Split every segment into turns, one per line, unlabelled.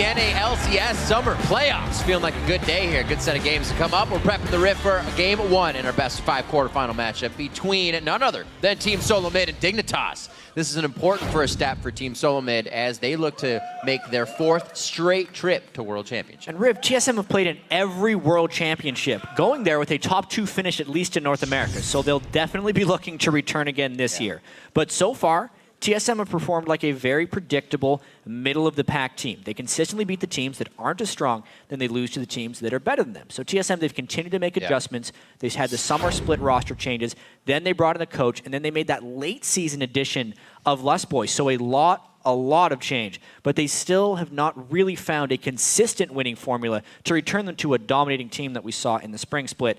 NA LCS Summer Playoffs. Feeling like a good day here. Good set of games to come up. We're prepping the riff for Game 1 in our best of 5 quarterfinal matchup between none other than Team Solo Mid and Dignitas. This is an important first step for Team Solo Mid as they look to make their 4th straight trip to World Championship.
And Riv, TSM have played in every World Championship, going there with a top 2 finish at least in North America. So they'll definitely be looking to return again this year. But so far, TSM have performed like a very predictable, middle-of-the-pack team. They consistently beat the teams that aren't as strong, then they lose to the teams that are better than them. So TSM, they've continued to make adjustments. They've had the summer split roster changes. Then they brought in a coach, and then they made that late-season addition of Lust Boys. So a lot of change. But they still have not really found a consistent winning formula to return them to a dominating team that we saw in the spring split.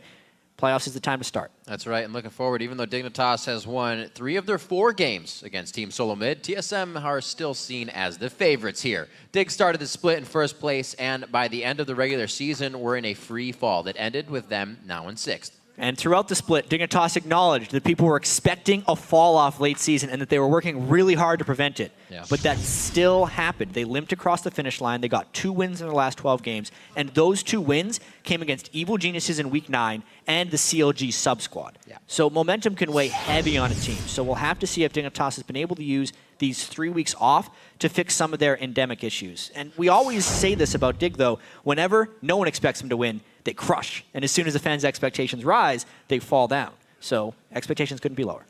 Playoffs is the time to start.
That's right, and looking forward, even though Dignitas has won 3 of their 4 games against Team Solo Mid, TSM are still seen as the favorites here. Dig started the split in first place, and by the end of the regular season, we're in a free fall that ended with them now in 6th.
And throughout the split, Dignitas acknowledged that people were expecting a fall-off late season and that they were working really hard to prevent it.
Yeah.
But that still happened. They limped across the finish line. They got 2 wins in their last 12 games. And those 2 wins came against Evil Geniuses in Week 9 and the CLG sub-squad.
Yeah.
So momentum can weigh heavy on a team. So we'll have to see if Dignitas has been able to use these 3 weeks off to fix some of their endemic issues. And we always say this about Dig, though. Whenever no one expects them to win, they crush. And as soon as the fans' expectations rise, they fall down. So expectations couldn't be lower.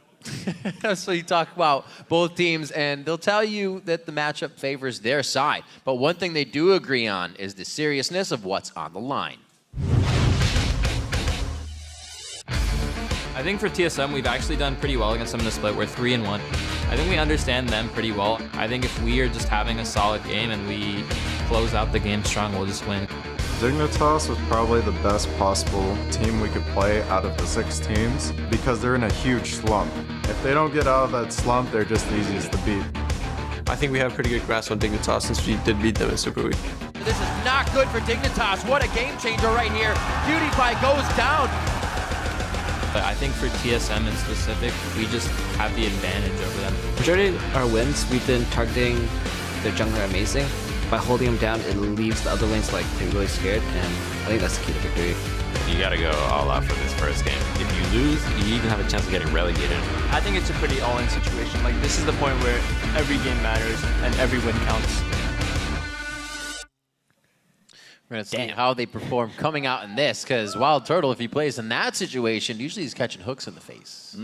So you talk about both teams, and they'll tell you that the matchup favors their side. But one thing they do agree on is the seriousness of what's on the line.
I think for TSM, we've actually done pretty well against them in the split. We're 3-1. I think we understand them pretty well. I think if we are just having a solid game and we close out the game strong, we'll just win.
Dignitas was probably the best possible team we could play out of the 6 teams because they're in a huge slump. If they don't get out of that slump, they're just the easiest to beat.
I think we have pretty good grasp on Dignitas since we did beat them in Super Week.
This is not good for Dignitas. What a game changer right here. PewDiePie goes down.
But I think for TSM in specific, we just have the advantage over them.
Majority of our wins, we've been targeting their jungler amazing. By holding them down, it leaves the other lanes like they're really scared, and I think that's the key to victory.
You gotta go all out for this first game. If you lose, you even have a chance of getting relegated.
I think it's a pretty all-in situation. Like, this is the point where every game matters and every win counts.
We're going to see how they perform coming out in this, because Wild Turtle, if he plays in that situation, usually he's catching hooks in the face.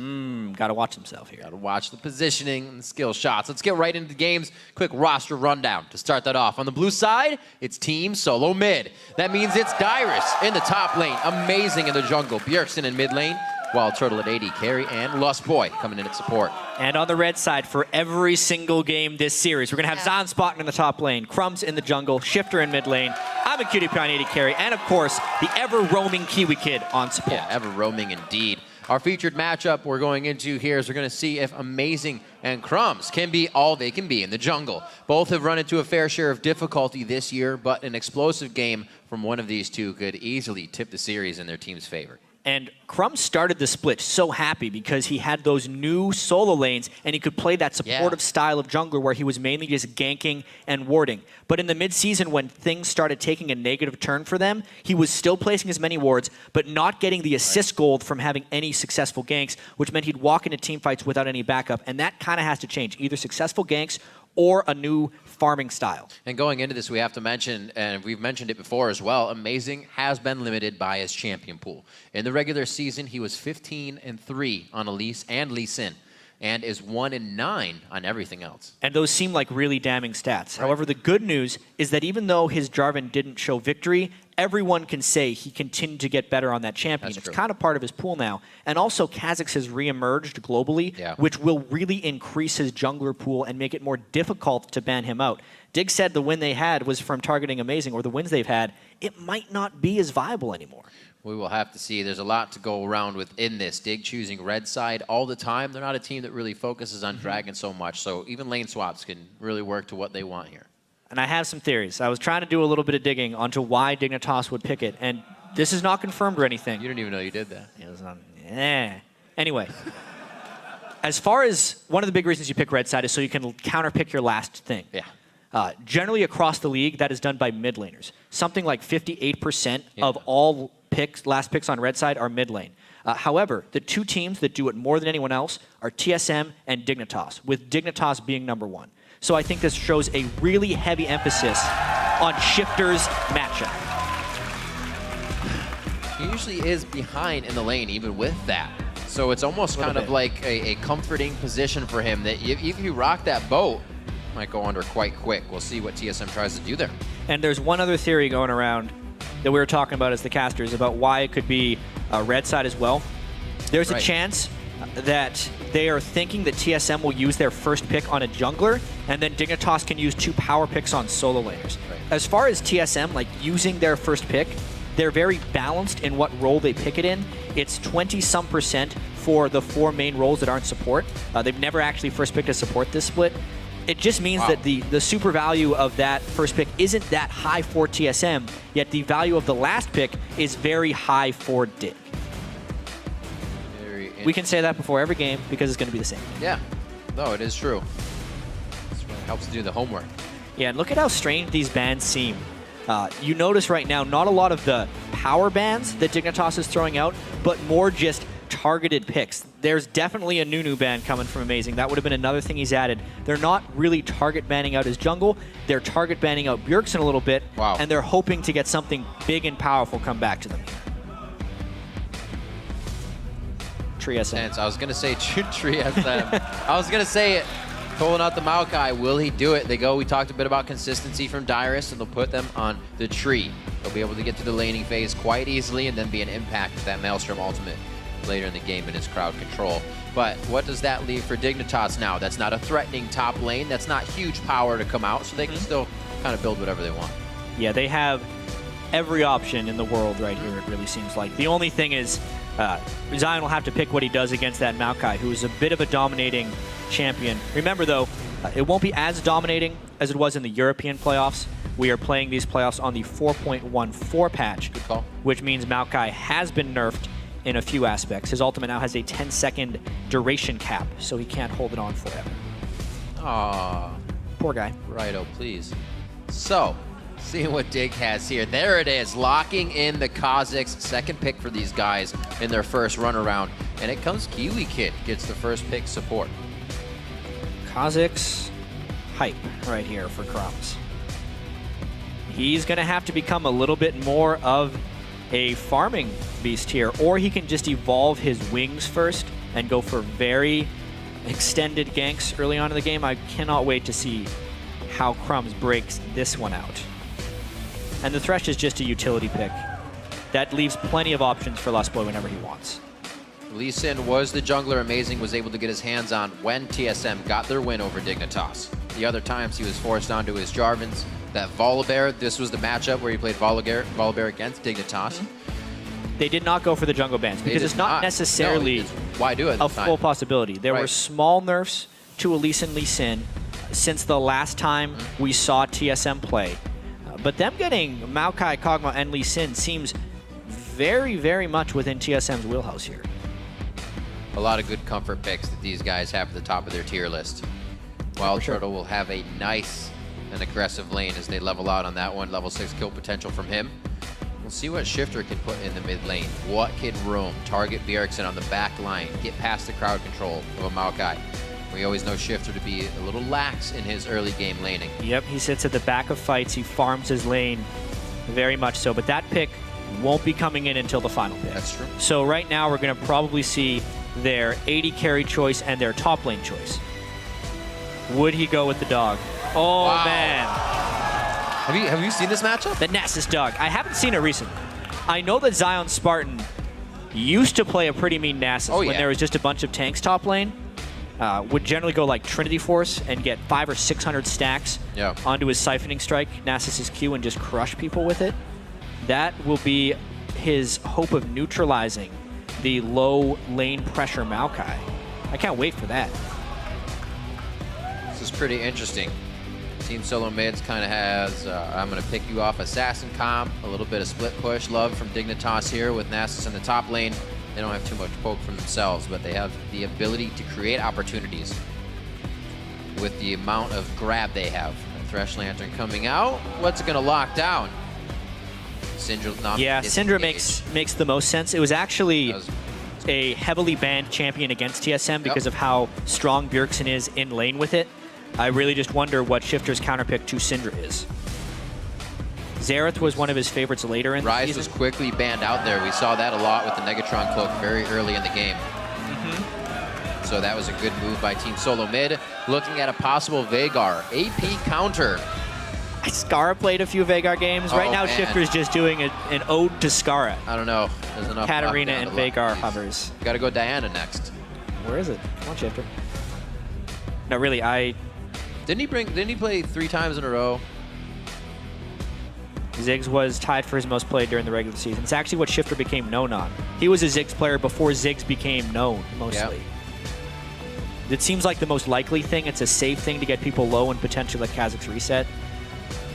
Gotta watch himself here.
Gotta watch the positioning and the skill shots. Let's get right into the games. Quick roster rundown to start that off. On the blue side, it's Team Solo Mid. That means it's Dyrus in the top lane, Amazing in the jungle, Bjergsen in mid lane, Wild Turtle at AD carry, and Lust Boy coming in at support.
And on the red side, for every single game this series, we're going to have Zanspot in the top lane, Crumbs in the jungle, Shifter in mid lane, I'm a QDP on AD carry, and of course, the ever-roaming Kiwi Kid on support.
Yeah, ever-roaming indeed. Our featured matchup we're going into here is we're going to see if Amazing and Crumbs can be all they can be in the jungle. Both have run into a fair share of difficulty this year, but an explosive game from one of these two could easily tip the series in their team's favor.
And Crumbs started the split so happy because he had those new solo lanes and he could play that supportive style of jungler where he was mainly just ganking and warding. But in the mid-season when things started taking a negative turn for them, he was still placing as many wards but not getting the assist gold from having any successful ganks, which meant he'd walk into team fights without any backup. And that kind of has to change, either successful ganks or a new farming style.
And going into this, we have to mention, and we've mentioned it before as well, Amazing has been limited by his champion pool. In the regular season, he was 15-3 on Elise and Lee Sin, and is 1-9 on everything else.
And those seem like really damning stats. Right. However, the good news is that even though his Jarvan didn't show victory, everyone can say he continued to get better on that champion. It's kind of part of his pool now. And also, Kha'Zix has reemerged globally, which will really increase his jungler pool and make it more difficult to ban him out. Dig said the win they had was from targeting Amazing, or the wins they've had, it might not be as viable anymore.
We will have to see. There's a lot to go around within this. Dig choosing red side all the time. They're not a team that really focuses on Dragon so much, so even lane swaps can really work to what they want here.
And I have some theories. I was trying to do a little bit of digging onto why Dignitas would pick it, and this is not confirmed or anything.
You didn't even know you did that.
It was on, Anyway, as far as one of the big reasons you pick red side is so you can counter pick your last thing.
Yeah.
Generally across the league, that is done by mid laners. Something like 58% of all last picks on red side are mid lane. However, the two teams that do it more than anyone else are TSM and Dignitas, with Dignitas being number 1. So I think this shows a really heavy emphasis on Shifter's matchup.
He usually is behind in the lane, even with that. So it's almost kind of like a comforting position for him that if you rock that boat, might go under quite quick. We'll see what TSM tries to do there.
And there's one other theory going around that we were talking about as the casters about why it could be red side as well. There's a chance that they are thinking that TSM will use their first pick on a jungler, and then Dignitas can use 2 power picks on solo laners. As far as TSM, like using their first pick, they're very balanced in what role they pick it in. It's 20-some% for the 4 main roles that aren't support. They've never actually first picked a support this split. It just means that the super value of that first pick isn't that high for TSM, yet the value of the last pick is very high for Dig. We can say that before every game because it's going to be the same.
Yeah, no, it is true. That's what helps to do the homework.
Yeah, and look at how strange these bans seem. You notice right now, not a lot of the power bans that Dignitas is throwing out, but more just targeted picks. There's definitely a Nunu ban coming from Amazing. That would have been another thing he's added. They're not really target banning out his jungle. They're target banning out Bjergsen a little bit, and they're hoping to get something big and powerful come back to them. TSM.
I was going to say TSM. I was going to say pulling out the Maokai. Will he do it? We talked a bit about consistency from Dyrus, and they'll put them on the tree. They'll be able to get to the laning phase quite easily and then be an impact with that Maelstrom ultimate later in the game in his crowd control. But what does that leave for Dignitas now? That's not a threatening top lane. That's not huge power to come out, so they can still kind of build whatever they want.
Yeah, they have every option in the world right here, it really seems like. The only thing is Zion will have to pick what he does against that Maokai, who is a bit of a dominating champion. Remember, though, it won't be as dominating as it was in the European playoffs. We are playing these playoffs on the 4.14 patch, which means Maokai has been nerfed in a few aspects. His ultimate now has a 10-second duration cap, so he can't hold it on forever.
Aww.
Poor guy.
Righto, please. So, seeing what Dig has here. There it is, locking in the Kazakhs. Second pick for these guys in their first run around. And it comes Kiwi Kid, gets the first pick support.
Kazakhs hype right here for Crumbs. He's going to have to become a little bit more of a farming beast here, or he can just evolve his wings first and go for very extended ganks early on in the game. I cannot wait to see how Crumbs breaks this one out. And the Thresh is just a utility pick. That leaves plenty of options for Lustboy whenever he wants.
Lee Sin was the jungler Amazing was able to get his hands on when TSM got their win over Dignitas. The other times he was forced onto his Jarvans. That Volibear, this was the matchup where he played Volibear against Dignitas.
They did not go for the jungle bans because it's not necessarily
why do it
a full possibility. There were small nerfs to Elise and Lee Sin since the last time we saw TSM play. But them getting Maokai, Kog'Maw, and Lee Sin seems very, very much within TSM's wheelhouse here.
A lot of good comfort picks that these guys have at the top of their tier list. Wild Turtle will have a nice and aggressive lane as they level out on that one. Level 6 kill potential from him. We'll see what Shifter can put in the mid lane. What can roam? Target Bjergsen on the back line. Get past the crowd control of a Maokai. We always know Shifter to be a little lax in his early game laning.
Yep, he sits at the back of fights. He farms his lane very much so. But that pick won't be coming in until the final pick.
That's true.
So right now we're going to probably see their 80 carry choice and their top lane choice. Would he go with the dog? Oh,
wow.
Man.
Have you seen this matchup?
The Nessus dog. I haven't seen it recently. I know that Zion Spartan used to play a pretty mean Nessus when there was just a bunch of tanks top lane. Would generally go like Trinity Force and get 500 or 600 stacks onto his Siphoning Strike, Nasus's Q, and just crush people with it. That will be his hope of neutralizing the low lane pressure Maokai. I can't wait for that.
This is pretty interesting. Team Solo Mids kind of has, I'm going to pick you off Assassin comp, a little bit of split push love from Dignitas here with Nasus in the top lane. They don't have too much poke from themselves, but they have the ability to create opportunities with the amount of grab they have. Thresh Lantern coming out. What's it going to lock down? Syndra.
Yeah, Syndra makes the most sense. It was actually a heavily banned champion against TSM because of how strong Bjergsen is in lane with it. I really just wonder what Shifter's counterpick to Syndra is. Xerath was one of his favorites later in the season.
Ryze was quickly banned out there. We saw that a lot with the Negatron cloak very early in the game. So that was a good move by Team Solo Mid. Looking at a possible Veigar AP counter.
Skara played a few Veigar games. Right now,
man.
Shifter's just doing an ode to Skara.
I don't know. There's enough.
Katarina and Veigar hovers.
Got to go Diana next.
Where is it? Come on, Shifter. No, really,
Didn't he play 3 times in a row?
Ziggs was tied for his most played during the regular season. It's actually what Shifter became known on. He was a Ziggs player before Ziggs became known, mostly.
Yep.
It seems like the most likely thing. It's a safe thing to get people low and potentially let Kha'Zix reset.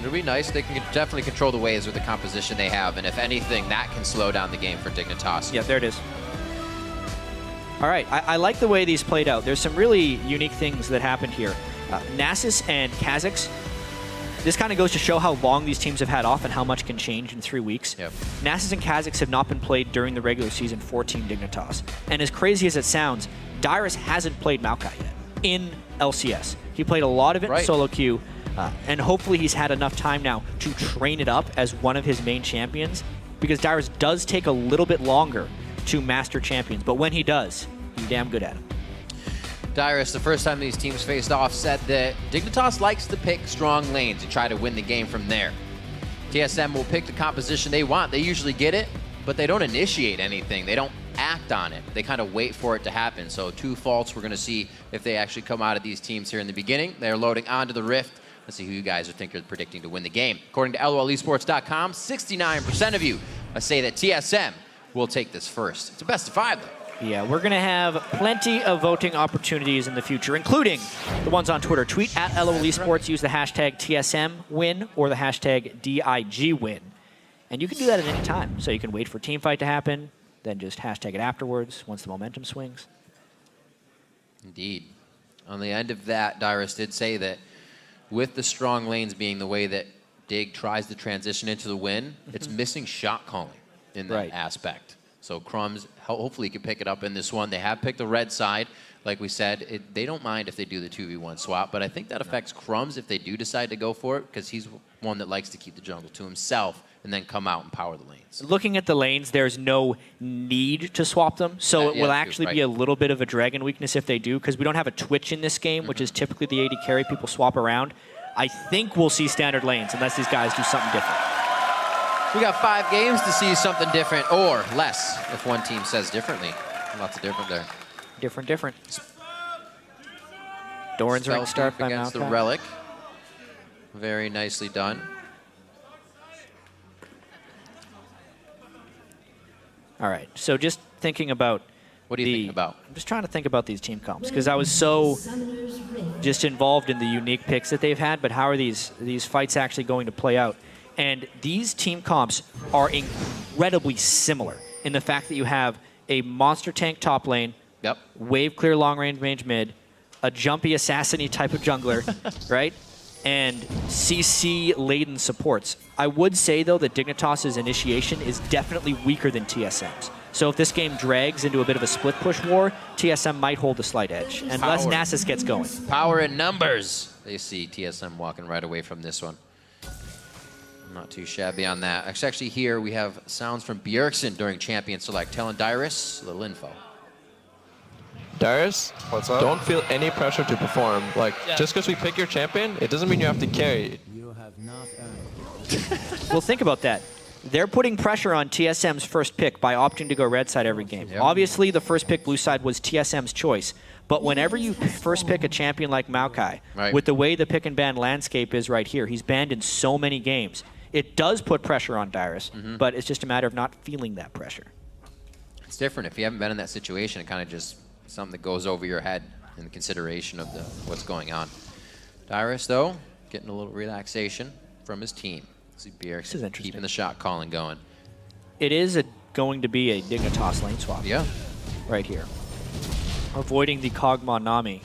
It'll be nice. They can definitely control the waves with the composition they have, and if anything, that can slow down the game for Dignitas.
Yeah, there it is. All right, I like the way these played out. There's some really unique things that happened here. Nasus and Kha'Zix, this kind of goes to show how long these teams have had off and how much can change in 3 weeks.
Yep.
Nasus and Kha'Zix have not been played during the regular season for Team Dignitas. And as crazy as it sounds, Dyrus hasn't played Maokai yet in LCS. He played a lot of it in solo queue, and hopefully he's had enough time now to train it up as one of his main champions, because Dyrus does take a little bit longer to master champions, but when he does, he's damn good at them.
Dyrus, the first time these teams faced off, said that Dignitas likes to pick strong lanes and try to win the game from there. TSM will pick the composition they want. They usually get it, but they don't initiate anything. They don't act on it. They kind of wait for it to happen. So 2 faults. We're going to see if they actually come out of these teams here in the beginning. They're loading onto the Rift. Let's see who you guys are predicting to win the game. According to LOLesports.com, 69% of you say that TSM will take this first. It's a best of 5, though.
Yeah, we're going to have plenty of voting opportunities in the future, including the ones on Twitter. Tweet at LOLesports, use the hashtag TSMWin or the hashtag DIGWin. And you can do that at any time. So you can wait for teamfight to happen, then just hashtag it afterwards once the momentum swings.
Indeed. On the end of that, Dyrus did say that with the strong lanes being the way that Dig tries to transition into the win, it's missing shot calling in that aspect. So Crumbs hopefully can pick it up in this one. They have picked the red side. Like we said, they don't mind if they do the 2v1 swap, but I think that affects Crumbs if they do decide to go for it, because he's one that likes to keep the jungle to himself and then come out and power the lanes.
Looking at the lanes, there's no need to swap them, so it will actually be a little bit of a dragon weakness if they do, because we don't have a Twitch in this game, which is typically the AD carry. People swap around. I think we'll see standard lanes unless these guys do something different.
We got 5 games to see something different, or less, if one team says differently. Lots of different there.
Different. Doran's ring start by
against
Maokai.
the Relic. Very nicely done.
All right, so just thinking about
what are you thinking about?
I'm just trying to think about these team comps, because I was so just involved in the unique picks that they've had, but how are these fights actually going to play out? And these team comps are incredibly similar in the fact that you have a monster tank top lane, wave clear long range mid, a jumpy assassin-y type of jungler, right? And CC laden supports. I would say though that Dignitas' initiation is definitely weaker than TSM's. So if this game drags into a bit of a split push war, TSM might hold a slight edge, unless Nasus gets going.
Power in numbers. They see TSM walking right away from this one. Not too shabby on that. Actually, here we have sounds from Bjergsen during Champion Select, telling Dyrus a little info.
Dyrus,
what's up?
Don't feel any pressure to perform. Like, just because we pick your champion, it doesn't mean you have to carry.
You have not earned.
Well, think about that. They're putting pressure on TSM's first pick by opting to go red side every game. Obviously, the first pick blue side was TSM's choice. But whenever you first pick a champion like Maokai, with the way the pick and ban landscape is right here, he's banned in so many games. It does put pressure on Dyrus, but it's just a matter of not feeling that pressure.
It's different. If you haven't been in that situation, it kind of just something that goes over your head in the consideration of what's going on. Dyrus, though, getting a little relaxation from his team. See Bjergsen keeping the shot calling going.
It is going to be a Dignitas lane swap.
Yeah.
Right here. Avoiding the Kog'Maw Nami.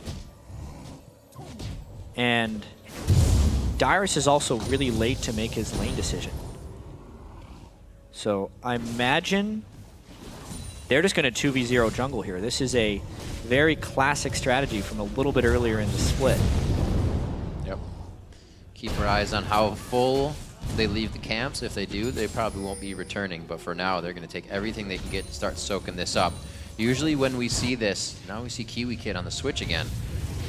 And Dyrus is also really late to make his lane decision. So I imagine they're just going to 2v0 jungle here. This is a very classic strategy from a little bit earlier in the split.
Yep. Keep our eyes on how full they leave the camps. If they do, they probably won't be returning. But for now, they're going to take everything they can get to start soaking this up. Usually when we see this, now we see Kiwi Kid on the switch again.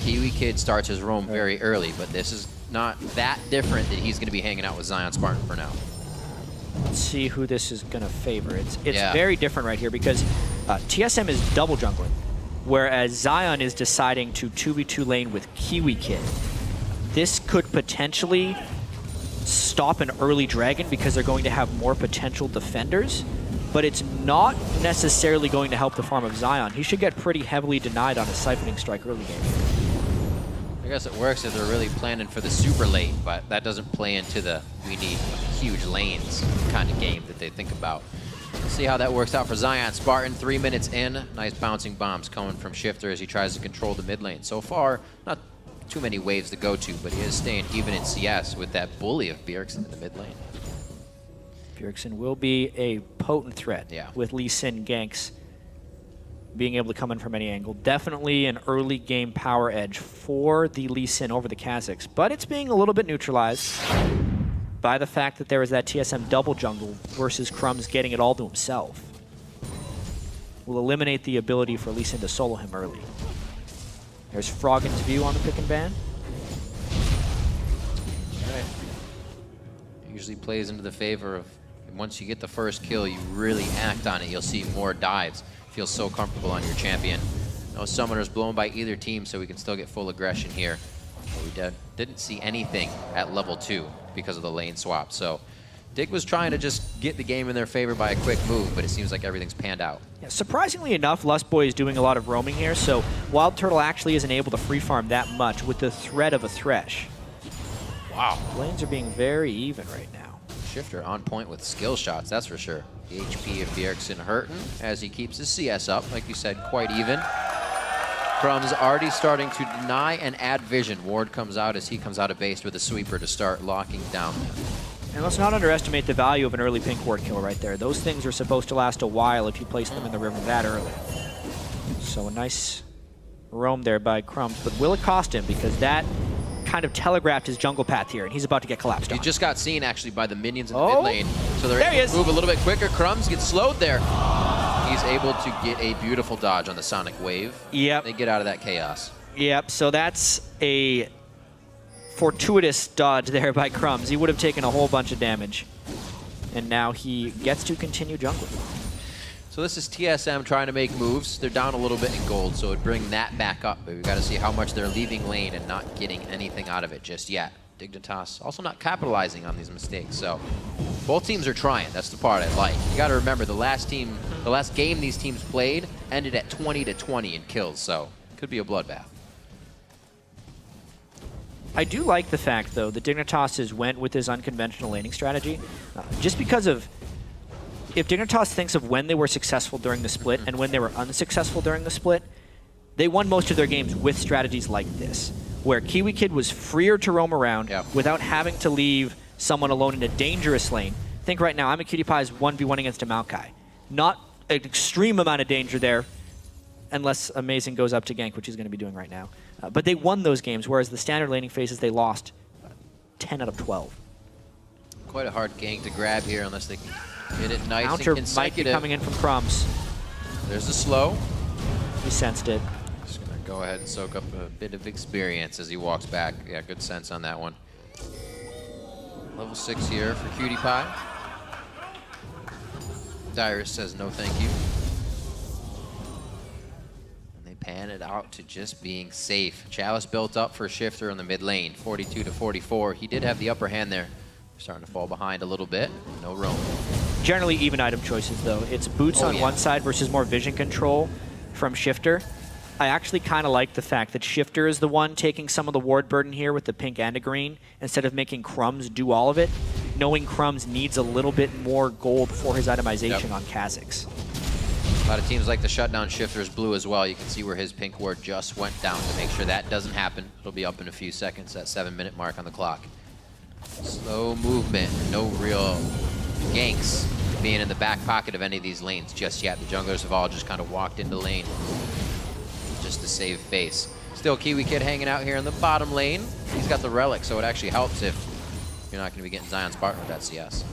Kiwi Kid starts his roam very early, but this is not that different that he's going to be hanging out with Zion Spartan for now.
Let's see who this is going to favor. It's very different right here because TSM is double jungling, whereas Zion is deciding to 2v2 lane with Kiwi Kid. This could potentially stop an early dragon because they're going to have more potential defenders, but it's not necessarily going to help the farm of Zion. He should get pretty heavily denied on a siphoning strike early game.
I guess it works if they're really planning for the super late, but that doesn't play into the we need huge lanes kind of game that they think about. Let's see how that works out for Zion Spartan. 3 minutes in, nice bouncing bombs coming from Shifter as he tries to control the mid lane. So far, not too many waves to go to, but he is staying even in CS with that bully of Bjergsen in the mid lane.
Bjergsen will be a potent threat with Lee Sin ganks being able to come in from any angle. Definitely an early game power edge for the Lee Sin over the Kazakhs, but it's being a little bit neutralized by the fact that there is that TSM double jungle versus Crumbs getting it all to himself. Will eliminate the ability for Lee Sin to solo him early. There's Froggen's view on the pick and ban.
Right. Usually plays into the favor of once you get the first kill, you really act on it. You'll see more dives. Feels so comfortable on your champion. No summoners blown by either team, so we can still get full aggression here. But we didn't see anything at level 2 because of the lane swap. So Dig was trying to just get the game in their favor by a quick move, but it seems like everything's panned out.
Yeah, surprisingly enough, Lustboy is doing a lot of roaming here, so Wild Turtle actually isn't able to free farm that much with the threat of a Thresh.
Wow.
Lanes are being very even right now.
Shifter on point with skill shots, that's for sure. The HP of Bjergsen hurting as he keeps his CS up, like you said, quite even. Crumbs already starting to deny and add vision. Ward comes out as he comes out of base with a sweeper to start locking down.
And let's not underestimate the value of an early pink ward kill right there. Those things are supposed to last a while if you place them in the river that early. So a nice roam there by Crumbs, but will it cost him? Because that kind of telegraphed his jungle path here, and he's about to get collapsed on.
He just got seen actually by the minions in the mid lane, so they're able to move a little bit quicker. Crumbs gets slowed there. He's able to get a beautiful dodge on the Sonic Wave.
Yep.
They get out of that chaos.
Yep, so that's a fortuitous dodge there by Crumbs. He would have taken a whole bunch of damage, and now he gets to continue jungling.
So this is TSM trying to make moves. They're down a little bit in gold, so it would bring that back up. But we've got to see how much they're leaving lane and not getting anything out of it just yet. Dignitas also not capitalizing on these mistakes. So both teams are trying. That's the part I like. You got to remember the last game these teams played ended at 20-20 in kills. So it could be a bloodbath.
I do like the fact, though, that Dignitas went with his unconventional laning strategy, just because of if Dignitas thinks of when they were successful during the split and when they were unsuccessful during the split, they won most of their games with strategies like this, where Kiwi Kid was freer to roam around without having to leave someone alone in a dangerous lane. Think right now, I'm a Cutie Pie's 1v1 against a Maokai. Not an extreme amount of danger there, unless Amazing goes up to gank, which he's going to be doing right now. But they won those games, whereas the standard laning phases, they lost 10 out of 12.
Quite a hard gank to grab here unless they can hit it nice
Counter
and consecutive.
might be coming in from Crumbs.
There's the slow.
He sensed it.
Just going to go ahead and soak up a bit of experience as he walks back. Yeah, good sense on that one. Level 6 here for Cutie Pie. Dyrus says no thank you. And they pan it out to just being safe. Chalice built up for Shifter in the mid lane, 42-44. He did have the upper hand there. Starting to fall behind a little bit. No roam.
Generally even item choices, though. It's boots on one side versus more vision control from Shifter. I actually kind of like the fact that Shifter is the one taking some of the ward burden here with the pink and a green, instead of making Crumbs do all of it, knowing Crumbs needs a little bit more gold for his itemization on Kazakhs.
A lot of teams like to shut down Shifter's blue as well. You can see where his pink ward just went down to make sure that doesn't happen. It'll be up in a few seconds, that 7-minute mark on the clock. Slow movement, no real ganks being in the back pocket of any of these lanes just yet. The junglers have all just kind of walked into lane just to save face. Still Kiwi Kid hanging out here in the bottom lane. He's got the relic, so it actually helps if you're not going to be getting Zion Spartan with that CS.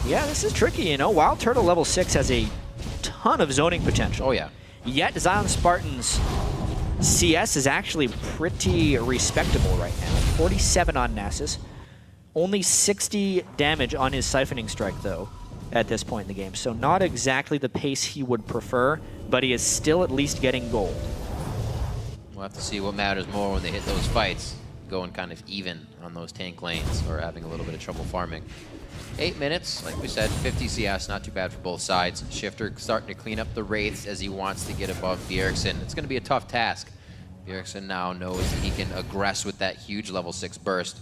Yeah, this is tricky, you know. Wild Turtle level 6 has a ton of zoning potential.
Oh, yeah.
Yet Zion Spartan's CS is actually pretty respectable right now. 47 on Nasus. Only 60 damage on his Siphoning Strike, though, at this point in the game. So not exactly the pace he would prefer, but he is still at least getting gold.
We'll have to see what matters more when they hit those fights. Going kind of even on those tank lanes or having a little bit of trouble farming. 8 minutes, like we said, 50 CS, not too bad for both sides. Shifter starting to clean up the Wraiths as he wants to get above Bjergsen. It's going to be a tough task. Bjergsen now knows that he can aggress with that huge level 6 burst.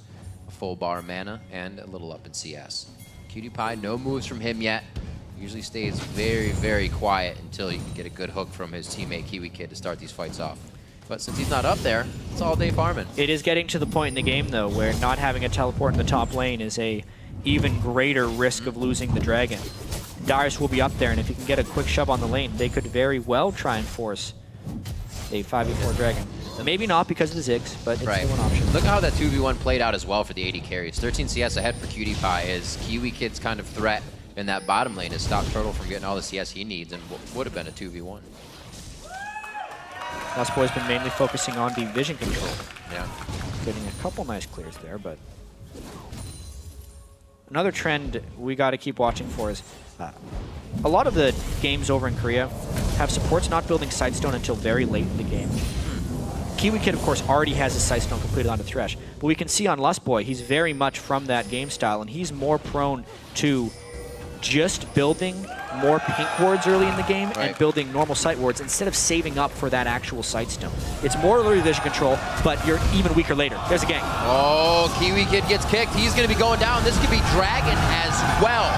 A full bar of mana and a little up in CS. Cutie Pie, no moves from him yet. Usually stays very, very quiet until you can get a good hook from his teammate Kiwi Kid to start these fights off. But since he's not up there, it's all day farming.
It is getting to the point in the game, though, where not having a teleport in the top lane is a even greater risk of losing the dragon. Darius will be up there, and if he can get a quick shove on the lane, they could very well try and force a 5v4 dragon. Maybe not because of the Ziggs, but it's still an option.
Look at how that 2v1 played out as well for the 80 carries. 13 CS ahead for Cutie Pie as Kiwi Kid's kind of threat in that bottom lane has stopped Turtle from getting all the CS he needs and would have been a 2v1.
Lost Boy's been mainly focusing on the vision control.
Yeah.
Getting a couple nice clears there, but another trend we got to keep watching for is a lot of the games over in Korea have supports not building Sightstone until very late in the game. Kiwi Kid, of course, already has his Sightstone completed onto Thresh, but we can see on Lust Boy, he's very much from that game style, and he's more prone to just building more pink wards early in the game and building normal sight wards instead of saving up for that actual Sightstone. It's more early vision control, but you're even weaker later. There's a gank.
Oh, Kiwi Kid gets kicked. He's going to be going down. This could be Dragon as well.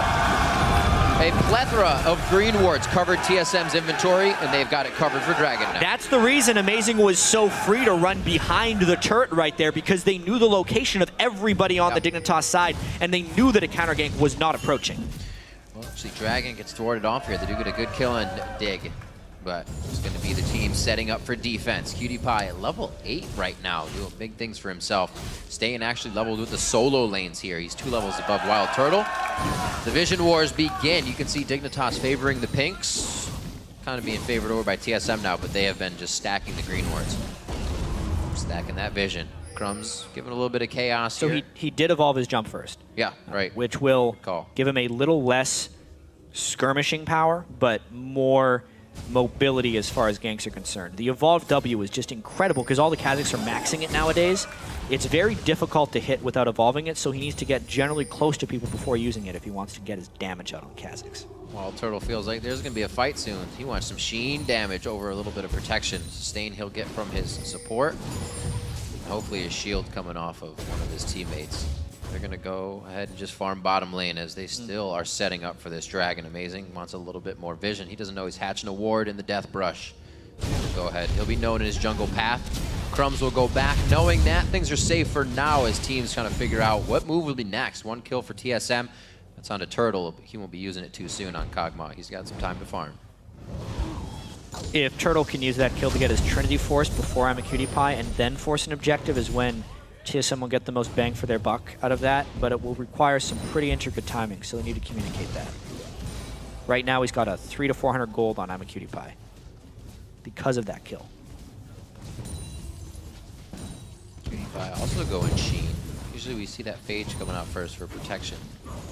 A plethora of green wards covered TSM's inventory, and they've got it covered for Dragon now.
That's the reason Amazing was so free to run behind the turret right there, because they knew the location of everybody on the Dignitas side, and they knew that a counter gank was not approaching.
Well, actually, Dragon gets thwarted off here. They do get a good kill on Dig, but it's going to be the team setting up for defense. Cutie Pie at level 8 right now, doing big things for himself. Staying actually leveled with the solo lanes here. He's 2 levels above Wild Turtle. The Vision Wars begin. You can see Dignitas favoring the pinks. Kind of being favored over by TSM now, but they have been just stacking the green wards. Stacking that vision. Crumbs giving a little bit of chaos
here. So he did evolve his jump first.
Yeah, right.
Which will give him a little less skirmishing power, but more mobility as far as ganks are concerned. The evolved W is just incredible because all the Kazakhs are maxing it nowadays. It's very difficult to hit without evolving it, so he needs to get generally close to people before using it if he wants to get his damage out on Kazakhs.
Wild Turtle feels like there's going to be a fight soon. He wants some sheen damage over a little bit of protection. Sustain he'll get from his support. Hopefully a shield coming off of one of his teammates. They're going to go ahead and just farm bottom lane as they still are setting up for this Dragon. Amazing wants a little bit more vision. He doesn't know he's hatching a ward in the Death Brush. Go ahead. He'll be known in his jungle path. Crumbs will go back knowing that things are safe for now as teams trying to figure out what move will be next. 1 kill for TSM. That's on a Turtle. He won't be using it too soon on Kog'Maw. He's got some time to farm.
If Turtle can use that kill to get his Trinity Force before I'm a Cutie Pie and then force an objective is when TSM will get the most bang for their buck out of that, but it will require some pretty intricate timing, so they need to communicate that. Right now he's got a 300 to 400 gold on I'm a Cutie Pie because of that kill.
Cutie Pie also going Sheen. Usually we see that Phage coming out first for protection.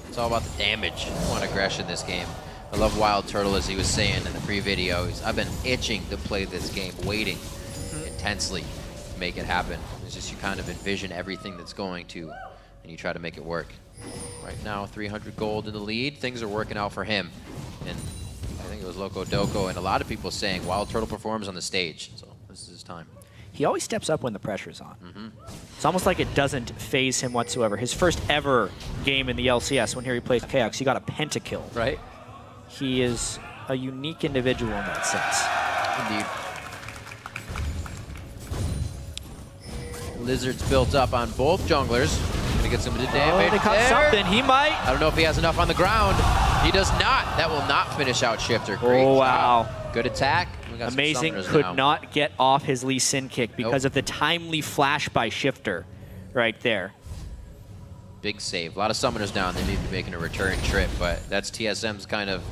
It's all about the damage. I want aggression this game. I love Wild Turtle, as he was saying in the pre-video. I've been itching to play this game, waiting intensely to make it happen. It's just you kind of envision everything that's going to, and you try to make it work. Right now, 300 gold in the lead. Things are working out for him. And I think it was Loco Doco and a lot of people saying Wild Turtle performs on the stage. So this is his time.
He always steps up when the pressure's on. It's almost like it doesn't phase him whatsoever. His first ever game in the LCS, when he played Chaos, he got a pentakill.
Right.
He is a unique individual in that sense.
Indeed. Lizards built up on both junglers. Gonna gonna get some of the damage.
They caught
there.
something. He might.
I don't know if he has enough on the ground. He does not. That will not finish out Shifter. Great
Oh,
job.
wow.
Good attack. We got some
Amazing.
summoners
Could
now.
not get off his Lee Sin kick because of the timely flash by Shifter right there.
Big save. A lot of summoners down. They may be making a return trip, but that's TSM's kind of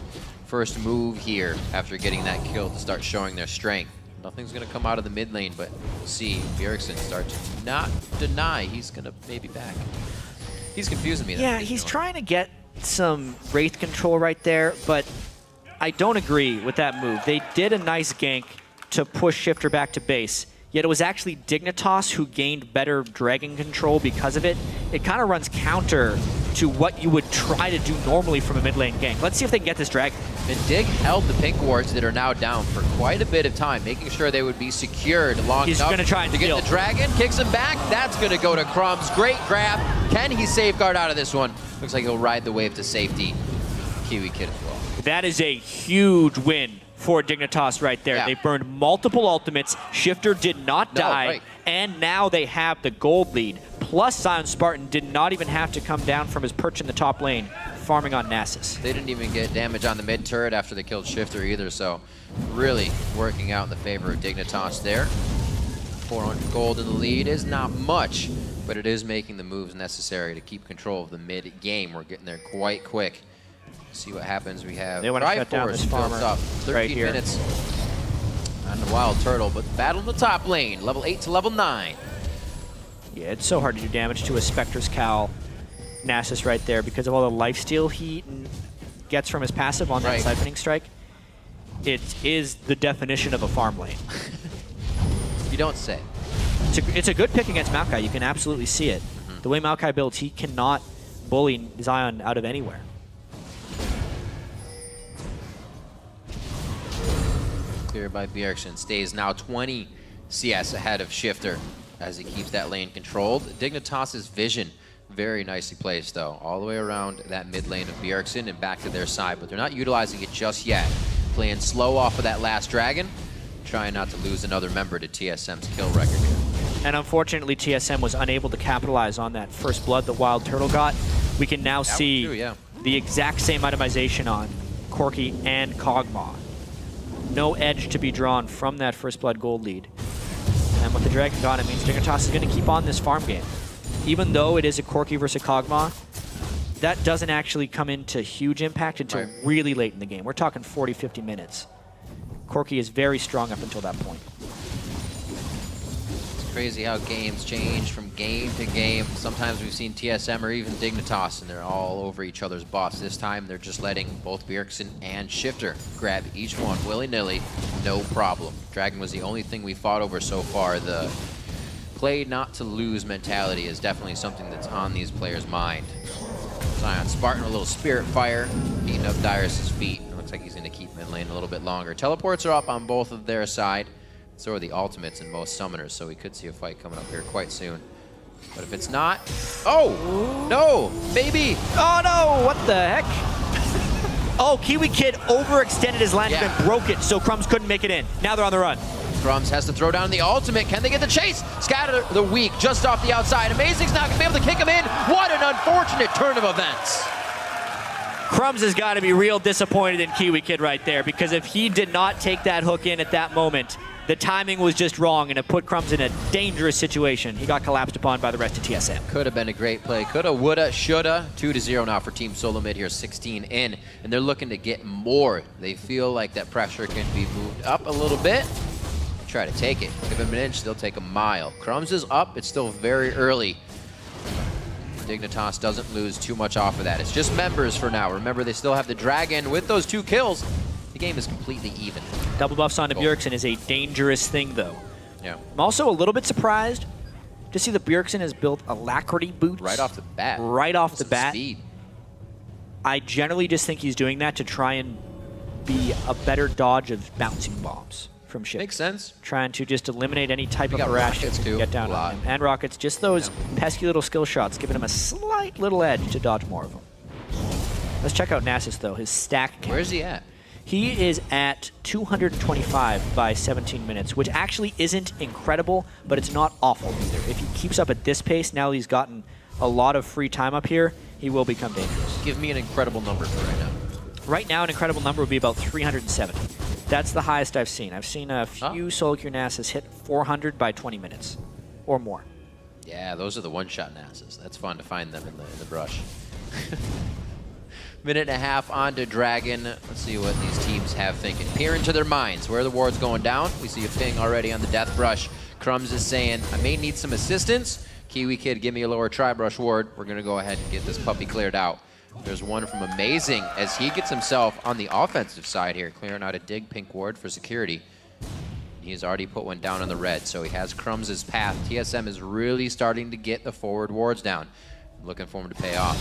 first move here after getting that kill to start showing their strength. Nothing's going to come out of the mid lane, but see Bjergsen start to not deny. He's going to maybe back. He's confusing me.
Yeah, he's trying to get some Wraith control right there, but I don't agree with that move. They did a nice gank to push Shifter back to base, yet it was actually Dignitas who gained better Dragon control because of it. It kind of runs counter to what you would try to do normally from a mid lane gank. Let's see if they can get this Dragon.
And Dig held the pink wards that are now down for quite a bit of time, making sure they would be secured long
He's
enough
gonna try and
to get
steal.
the Dragon. Kicks him back. That's going to go to Crumbs. Great grab. Can he safeguard out of this one? Looks like he'll ride the wave to safety. Kiwi Kid as well.
That is a huge win for Dignitas right there.
Yeah.
They burned multiple ultimates. Shifter did not die,
right.
and now they have the gold lead. Plus, Zion Spartan did not even have to come down from his perch in the top lane, farming on Nasus.
They didn't even get damage on the mid turret after they killed Shifter either, so really working out in the favor of Dignitas there. 400 gold in the lead is not much, but it is making the moves necessary to keep control of the mid game. We're getting there quite quick. See what happens. We have
They want to shut down this farmer
up. 13
right here.
minutes on the Wild Turtle, but battle in the top lane, level 8 to level 9.
Yeah, it's so hard to do damage to a Spectre's Cowl Nasus right there because of all the lifesteal he gets from his passive on that
Right.
Siphoning Strike. It is the definition of a farm lane.
You don't say.
It's a good pick against Maokai. You can absolutely see it. The way Maokai builds, he cannot bully Zion out of anywhere.
Cleared by Bjergsen. Stays now 20 CS ahead of Shifter as he keeps that lane controlled. Dignitas' vision, very nicely placed though, all the way around that mid lane of Bjergsen and back to their side, but they're not utilizing it just yet. Playing slow off of that last Dragon, trying not to lose another member to TSM's kill record here.
And unfortunately, TSM was unable to capitalize on that first blood that Wild Turtle got. We can now see
True, yeah.
the exact same itemization on Corki and Kog'Maw. No edge to be drawn from that first blood gold lead. And with the Dragon gone, it means Dignitas is going to keep on this farm game. Even though it is a Corki versus Kog'Maw, that doesn't actually come into huge impact until really late in the game. We're talking 40, 50 minutes. Corki is very strong up until that point.
It's crazy how games change from game to game. Sometimes we've seen TSM or even Dignitas and they're all over each other's butts. This time they're just letting both Bjergsen and Shifter grab each one willy-nilly, no problem. Dragon was the only thing we fought over so far. The play not to lose mentality is definitely something that's on these players' mind. Zion Spartan, a little Spirit Fire, beating up Dyrus' feet. It looks like he's going to keep mid lane a little bit longer. Teleports are up on both of their side. So are the ultimates in most summoners, so we could see a fight coming up here quite soon. But if it's not... Oh! No! Maybe!
Oh no! What the heck? Oh, Kiwi Kid overextended his landing and broke it, so Crumbs couldn't make it in. Now they're on the run.
Crumbs has to throw down the ultimate. Can they get the chase? Scatter the weak just off the outside. Amazing's not going to be able to kick him in. What an unfortunate turn of events.
Crumbs has got to be real disappointed in Kiwi Kid right there, because if he did not take that hook in at that moment, the timing was just wrong, and it put Crumbs in a dangerous situation. He got collapsed upon by the rest of TSM.
Could have been a great play. Coulda, woulda, shoulda. 2-0 now for Team Solo Mid here, 16 in, and they're looking to get more. They feel like that pressure can be moved up a little bit. Try to take it. Give him an inch, they'll take a mile. Crumbs is up. It's still very early. Dignitas doesn't lose too much off of that. It's just members for now. Remember, they still have the Dragon. With those 2 kills, the game is completely even.
Double buffs onto Bjergsen is a dangerous thing, though.
Yeah.
I'm also a little bit surprised to see that Bjergsen has built Alacrity boots.
Right off the bat.
Right off the bat.
Speed.
I generally just think he's doing that to try and be a better dodge of bouncing bombs from Ship.
Makes sense.
Trying to just eliminate any type
We
of
got
harass
rockets,
that can
too.
get down
A
on
lot.
him. And rockets, just those pesky little skill shots, giving him a slight little edge to dodge more of them. Let's check out Nasus, though, his stack count.
Where's he at?
He is at 225 by 17 minutes, which actually isn't incredible, but it's not awful either. If he keeps up at this pace, now he's gotten a lot of free time up here, he will become dangerous.
Give me an incredible number for right now.
Right now, an incredible number would be about 370. That's the highest I've seen. I've seen a few solo queue Nasus hit 400 by 20 minutes or more.
Yeah, those are the one-shot Nasus. That's fun to find them in the brush. Minute and a half on to Dragon. Let's see what these teams have thinking. Peer into their minds. Where are the wards going down? We see a ping already on the death brush. Crumbs is saying, I may need some assistance. Kiwi Kid, give me a lower tri-brush ward. We're going to go ahead and get this puppy cleared out. There's one from Amazing as he gets himself on the offensive side here, clearing out a dig pink ward for security. He's already put one down on the red, so he has Crumbs' path. TSM is really starting to get the forward wards down. I'm looking for him to pay off.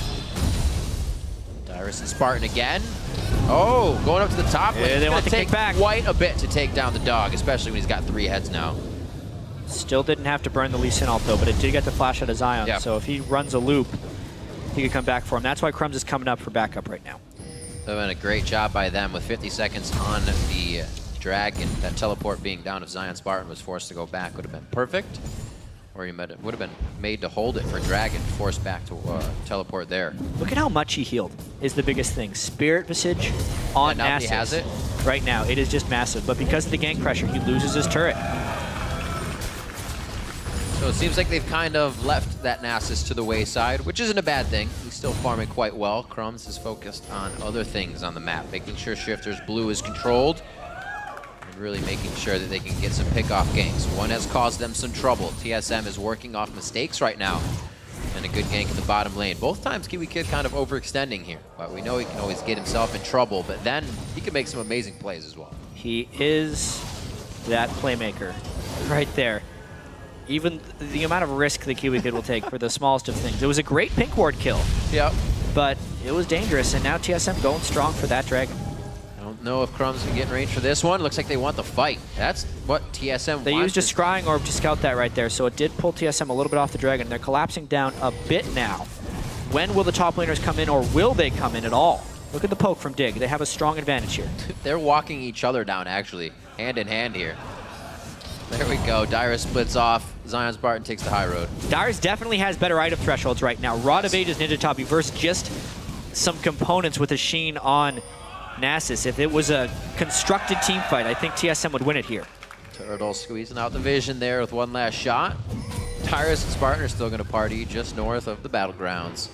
Dyrus and Spartan again. Oh, going up to the top.
Yeah, they want to
take
kick back.
Quite a bit to take down the dog, especially when he's got 3 heads now.
Still didn't have to burn the Lee Sin ult though, but it did get the flash out of Zion.
Yep.
So if he runs a loop, he could come back for him. That's why Crumbs is coming up for backup right now.
They've done a great job by them with 50 seconds on the Dragon. That teleport being down if Zion Spartan was forced to go back would have been perfect. Or he would have been made to hold it for Dragon, forced back to teleport there.
Look at how much he healed is the biggest thing. Spirit Visage on
now
Nasus.
he has it?
Right now, it is just massive. But because of the gank pressure, he loses his turret.
So it seems like they've kind of left that Nasus to the wayside, which isn't a bad thing. He's still farming quite well. Crumbs is focused on other things on the map, making sure Shifter's blue is controlled, and really making sure that they can get some pick-off ganks. One has caused them some trouble. TSM is working off mistakes right now, and a good gank in the bottom lane. Both times Kiwi Kid kind of overextending here, but we know he can always get himself in trouble, but then he can make some amazing plays as well.
He is that playmaker right there. Even the amount of risk the Kiwi Kid will take for the smallest of things. It was a great pink ward kill.
Yep.
But it was dangerous, and now TSM going strong for that Dragon.
I don't know if Crumbs can get in range for this one. Looks like they want the fight. That's what TSM
They
wants.
used a scrying orb to scout that right there, so it did pull TSM a little bit off the Dragon. They're collapsing down a bit now. When will the top laners come in, or will they come in at all? Look at the poke from Dig. They have a strong advantage here.
They're walking each other down, actually, hand in hand here. There we go. Dyrus splits off. Zion Spartan takes the high road.
Dyrus definitely has better item thresholds right now. Rod of Ages Ninja Tabi versus just some components with a Sheen on Nasus. If it was a constructed team fight, I think TSM would win it here.
Turtle squeezing out the vision there with one last shot. Dyrus and Spartan are still going to party just north of the battlegrounds.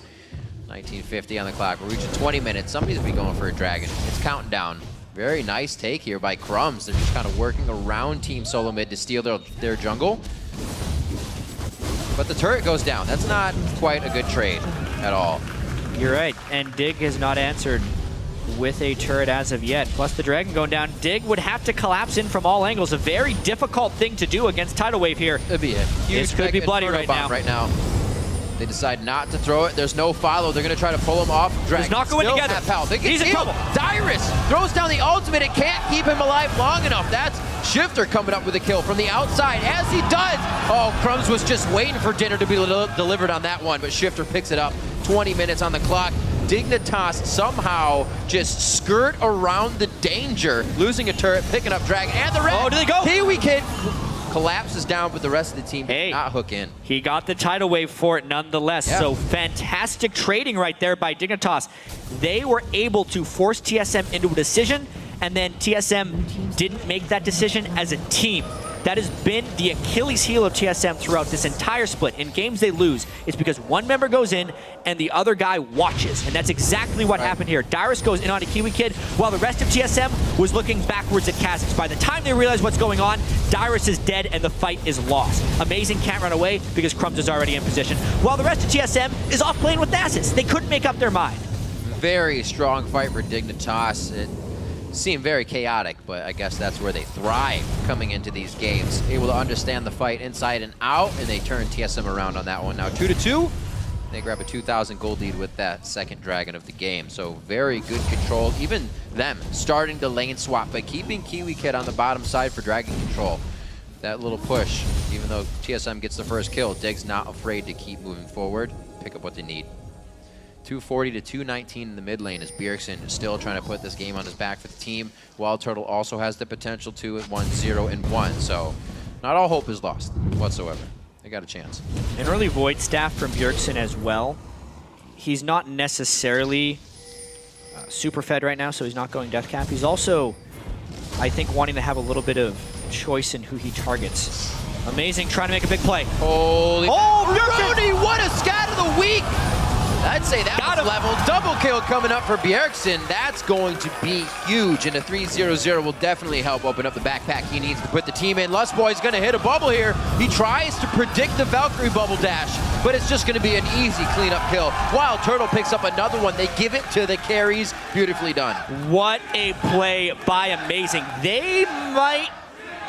1950 on the clock. We're reaching 20 minutes. Somebody's be going for a Dragon. It's counting down. Very nice take here by Crumbs. They're just kind of working around Team Solo Mid to steal their jungle. But the turret goes down. That's not quite a good trade at all.
You're right, and Dig has not answered with a turret as of yet. Plus the Dragon going down. Dig would have to collapse in from all angles. A very difficult thing to do against Tidal Wave here.
It'd be a huge
This could be bloody
Inferno
right now.
They decide not to throw it. There's no follow. They're going to try to pull him off. Dragon
He's not going
still
together.
at Pal. They get
He's in
killed.
trouble.
Dyrus throws down the ultimate. It can't keep him alive long enough. That's Shifter coming up with a kill from the outside. As he does, oh, Crumbs was just waiting for dinner to be delivered on that one, but Shifter picks it up. 20 minutes on the clock. Dignitas somehow just skirt around the danger, losing a turret, picking up Dragon, and the red.
Oh, do they go?
Kiwi Kid collapses down, but the rest of the team
Hey.
did not hook in.
He got the tidal wave for it nonetheless.
Yeah.
So fantastic trading right there by Dignitas. They were able to force TSM into a decision, and then TSM didn't make that decision as a team. That has been the Achilles heel of TSM throughout this entire split. In games they lose, it's because one member goes in and the other guy watches. And that's exactly what happened here. Dyrus goes in on a Kiwi Kid while the rest of TSM was looking backwards at Kha'Zix. By the time they realize what's going on, Dyrus is dead and the fight is lost. Amazing can't run away because Crumbs is already in position, while the rest of TSM is off playing with Nasus. They couldn't make up their mind.
Very strong fight for Dignitas. It seemed very chaotic, but I guess that's where they thrive coming into these games. Able to understand the fight inside and out, and they turn TSM around on that one. Now 2-2. They grab a 2,000 gold lead with that second Dragon of the game. So very good control. Even them starting to lane swap, but keeping Kiwi Kid on the bottom side for Dragon control. That little push, even though TSM gets the first kill, Dig's not afraid to keep moving forward, pick up what they need. 240 to 219 in the mid lane as Bjergsen is still trying to put this game on his back for the team. Wild Turtle also has the potential to at 1-0-1, so not all hope is lost whatsoever. They got a chance.
An early Void Staff from Bjergsen as well. He's not necessarily super fed right now, so he's not going Death Cap. He's also, I think, wanting to have a little bit of choice in who he targets. Amazing, trying to make a big play.
Holy
Bjergsen!
Rudy, what a scat of the week! I'd say that was level. Double kill coming up for Bjergsen. That's going to be huge, and a 3-0-0 will definitely help open up the backpack he needs to put the team in. Lustboy's going to hit a bubble here. He tries to predict the Valkyrie bubble dash, but it's just going to be an easy cleanup kill. Wild Turtle picks up another one. They give it to the carries. Beautifully done.
What a play by Amazing. They might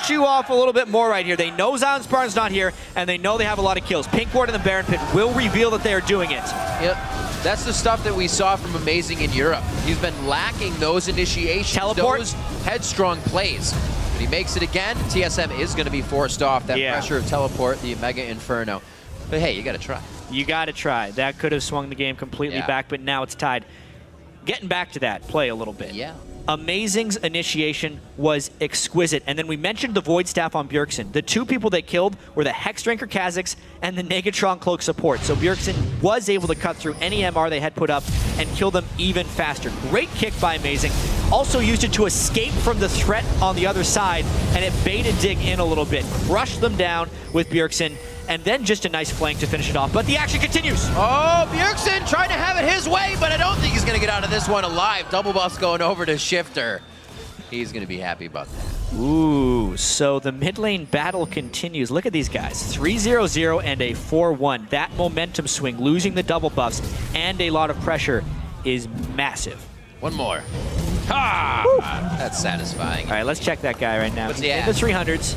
chew off a little bit more right here. They know Zion Spartan's not here, and they know they have a lot of kills. Pink Ward in the Baron Pit will reveal that they are doing it.
Yep. That's the stuff that we saw from Amazing in Europe. He's been lacking those initiations,
Teleport.
those headstrong plays. But he makes it again. TSM is going to be forced off that pressure of Teleport, the Mega Inferno. But hey, you got to try.
You got to try. That could have swung the game completely back, but now it's tied. Getting back to that play a little bit.
Yeah.
Amazing's initiation was exquisite. And then we mentioned the Void Staff on Bjergsen. The two people they killed were the Hexdrinker Kha'Zix and the Negatron Cloak support. So Bjergsen was able to cut through any MR they had put up and kill them even faster. Great kick by Amazing. Also used it to escape from the threat on the other side, and it baited Dig in a little bit. Crushed them down with Bjergsen, and then just a nice flank to finish it off. But the action continues.
Oh, Bjergsen trying to have it his way, but I don't think he's going to get out of this one alive. Double buffs going over to Shifter. He's going to be happy about that.
Ooh, so the mid lane battle continues. Look at these guys. 3-0-0 and a 4-1. That momentum swing, losing the double buffs and a lot of pressure is massive.
One more. Ha!
Woo.
That's satisfying.
All right, let's check that guy right now.
What's he
in
at?
the 300s.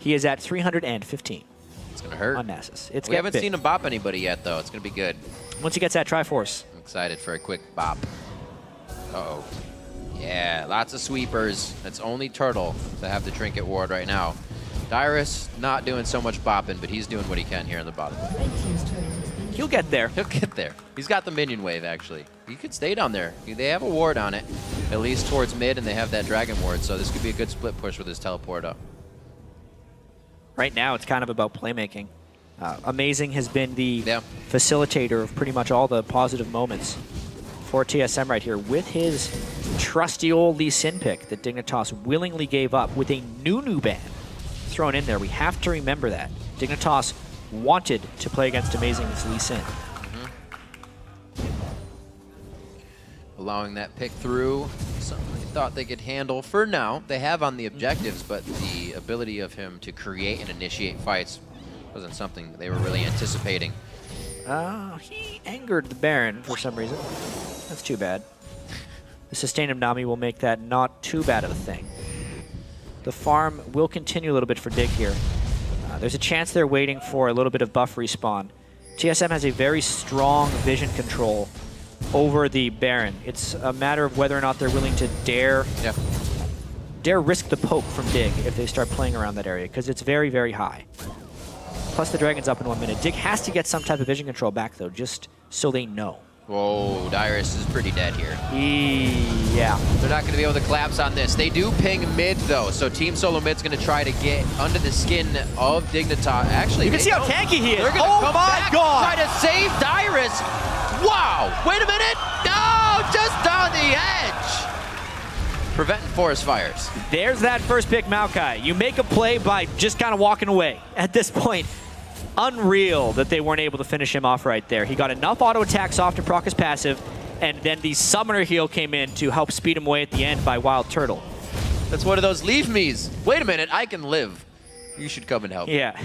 He is at 315.
It's going to hurt.
On Nasus. It's
We haven't seen him bop anybody yet, though. It's going to be good.
Once he gets that Triforce.
I'm excited for a quick bop. Uh-oh. Yeah, lots of sweepers. It's only Turtle to have the Trinket Ward right now. Dyrus not doing so much bopping, but he's doing what he can here in the bottom.
He'll get there.
He'll get there. He's got the minion wave, actually. He could stay down there. They have a ward on it, at least towards mid, and they have that dragon ward, so this could be a good split push with his teleport up.
Right now, it's kind of about playmaking. Amazing has been the facilitator of pretty much all the positive moments for TSM right here with his trusty old Lee Sin pick that Dignitas willingly gave up with a Nunu ban thrown in there. We have to remember that. Dignitas wanted to play against Amazing's Lee Sin.
Allowing that pick through, something they thought they could handle for now. They have on the objectives, but the ability of him to create and initiate fights wasn't something they were really anticipating.
He angered the Baron for some reason. That's too bad. The sustain of Nami will make that not too bad of a thing. The farm will continue a little bit for Dig here. There's a chance they're waiting for a little bit of buff respawn. TSM has a very strong vision control over the Baron. It's a matter of whether or not they're willing to dare risk the poke from Dig if they start playing around that area, because it's very, very high. Plus the Dragon's up in 1 minute. Dig has to get some type of vision control back, though, just so they know.
Whoa, Dyrus is pretty dead here.
Yeah.
They're not going to be able to collapse on this. They do ping mid, though, so Team Solo Mid's going to try to get under the skin of Dignitas. Actually,
you can see how tanky he is.
They're going to come back,
God.
try to save Dyrus. Wow, wait a minute. No, just on the edge. Preventing forest fires.
There's that first pick, Maokai. You make a play by just kind of walking away at this point. Unreal that they weren't able to finish him off right there. He got enough auto attacks off to proc his passive, and then the summoner heal came in to help speed him away at the end by Wild Turtle.
That's one of those leave me's. Wait a minute, I can live. You should come and help.
Yeah.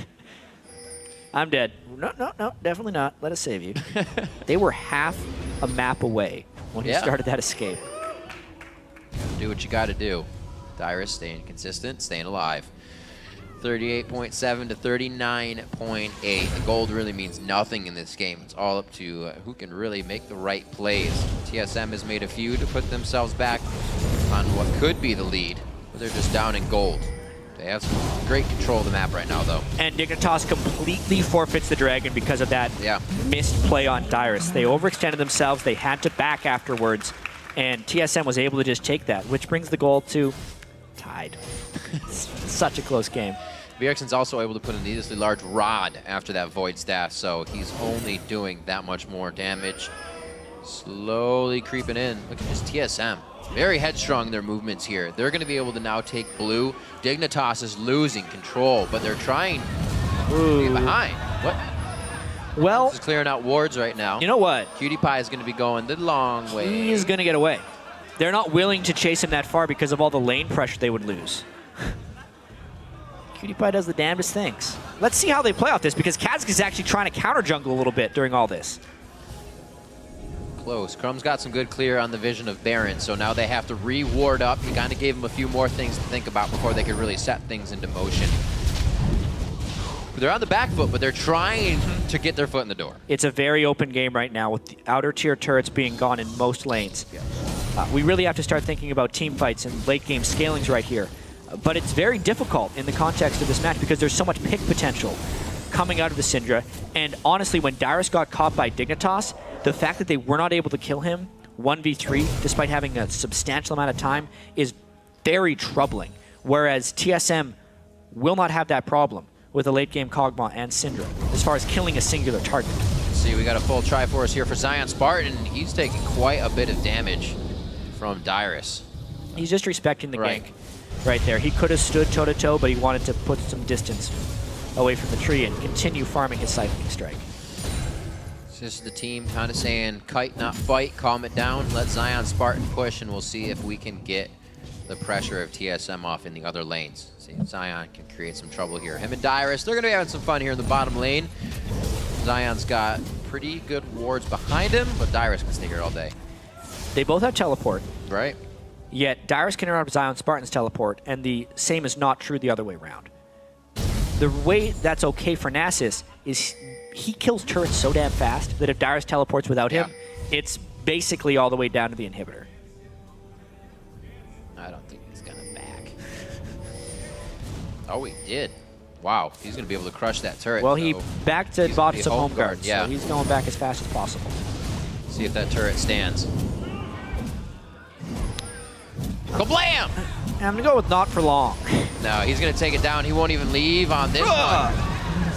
I'm dead. No, definitely not. Let us save you. They were half a map away when he started that escape.
Do what you got to do. Dyrus staying consistent, staying alive. 38.7 to 39.8. The gold really means nothing in this game. It's all up to who can really make the right plays. TSM has made a few to put themselves back on what could be the lead, but they're just down in gold. They have some great control of the map right now, though.
And Dignitas completely forfeits the Dragon because of that missed play on Dyrus. They overextended themselves. They had to back afterwards, and TSM was able to just take that, which brings the goal to tied. It's such a close game.
Bjergsen's also able to put a needlessly large rod after that Void Staff, so he's only doing that much more damage. Slowly creeping in. Look at this TSM. Very headstrong in their movements here. They're going to be able to now take blue. Dignitas is losing control, but they're trying to get behind. What?
Well,
This is clearing out wards right now.
you know what?
Cutie Pie is going to be going the long way.
He's going to get away. They're not willing to chase him that far because of all the lane pressure they would lose. Cutie Pie does the damnedest things. Let's see how they play off this, because Kazakh is actually trying to counter jungle a little bit during all this.
Close. Crumb's got some good clear on the vision of Baron, so now they have to re-ward up. He kind of gave him a few more things to think about before they could really set things into motion. They're on the back foot, but they're trying to get their foot in the door.
It's a very open game right now with the outer tier turrets being gone in most lanes. We really have to start thinking about team fights and late game scalings right here. But it's very difficult in the context of this match because there's so much pick potential coming out of the Syndra. And honestly, when Dyrus got caught by Dignitas, the fact that they were not able to kill him 1v3, despite having a substantial amount of time, is very troubling. Whereas TSM will not have that problem with a late game Kog'Maw and Syndra as far as killing a singular target.
See, we got a full Triforce here for Zion Spartan. He's taking quite a bit of damage from Dyrus.
He's just respecting the gank right there. He could have stood toe-to-toe, but he wanted to put some distance away from the tree and continue farming his Siphoning Strike.
It's just the team kind of saying, kite, not fight, calm it down, let Zion Spartan push, and we'll see if we can get the pressure of TSM off in the other lanes. See if Zion can create some trouble here. Him and Dyrus, they're going to be having some fun here in the bottom lane. Zion's got pretty good wards behind him, but Dyrus can stay here all day.
They both have teleport.
Right.
Yet Dyrus can interrupt Zion Spartan's teleport, and the same is not true the other way around. The way that's okay for Nasus is he kills turrets so damn fast that if Dyrus teleports without him, it's basically all the way down to the inhibitor.
I don't think he's going to back. Oh, he did. Wow, he's going to be able to crush that turret.
Well, he backed to bought some home
guard,
guards, so he's going back as fast as possible.
See if that turret stands. Kablam!
I'm going to go with not for long.
No, he's going to take it down. He won't even leave on this one.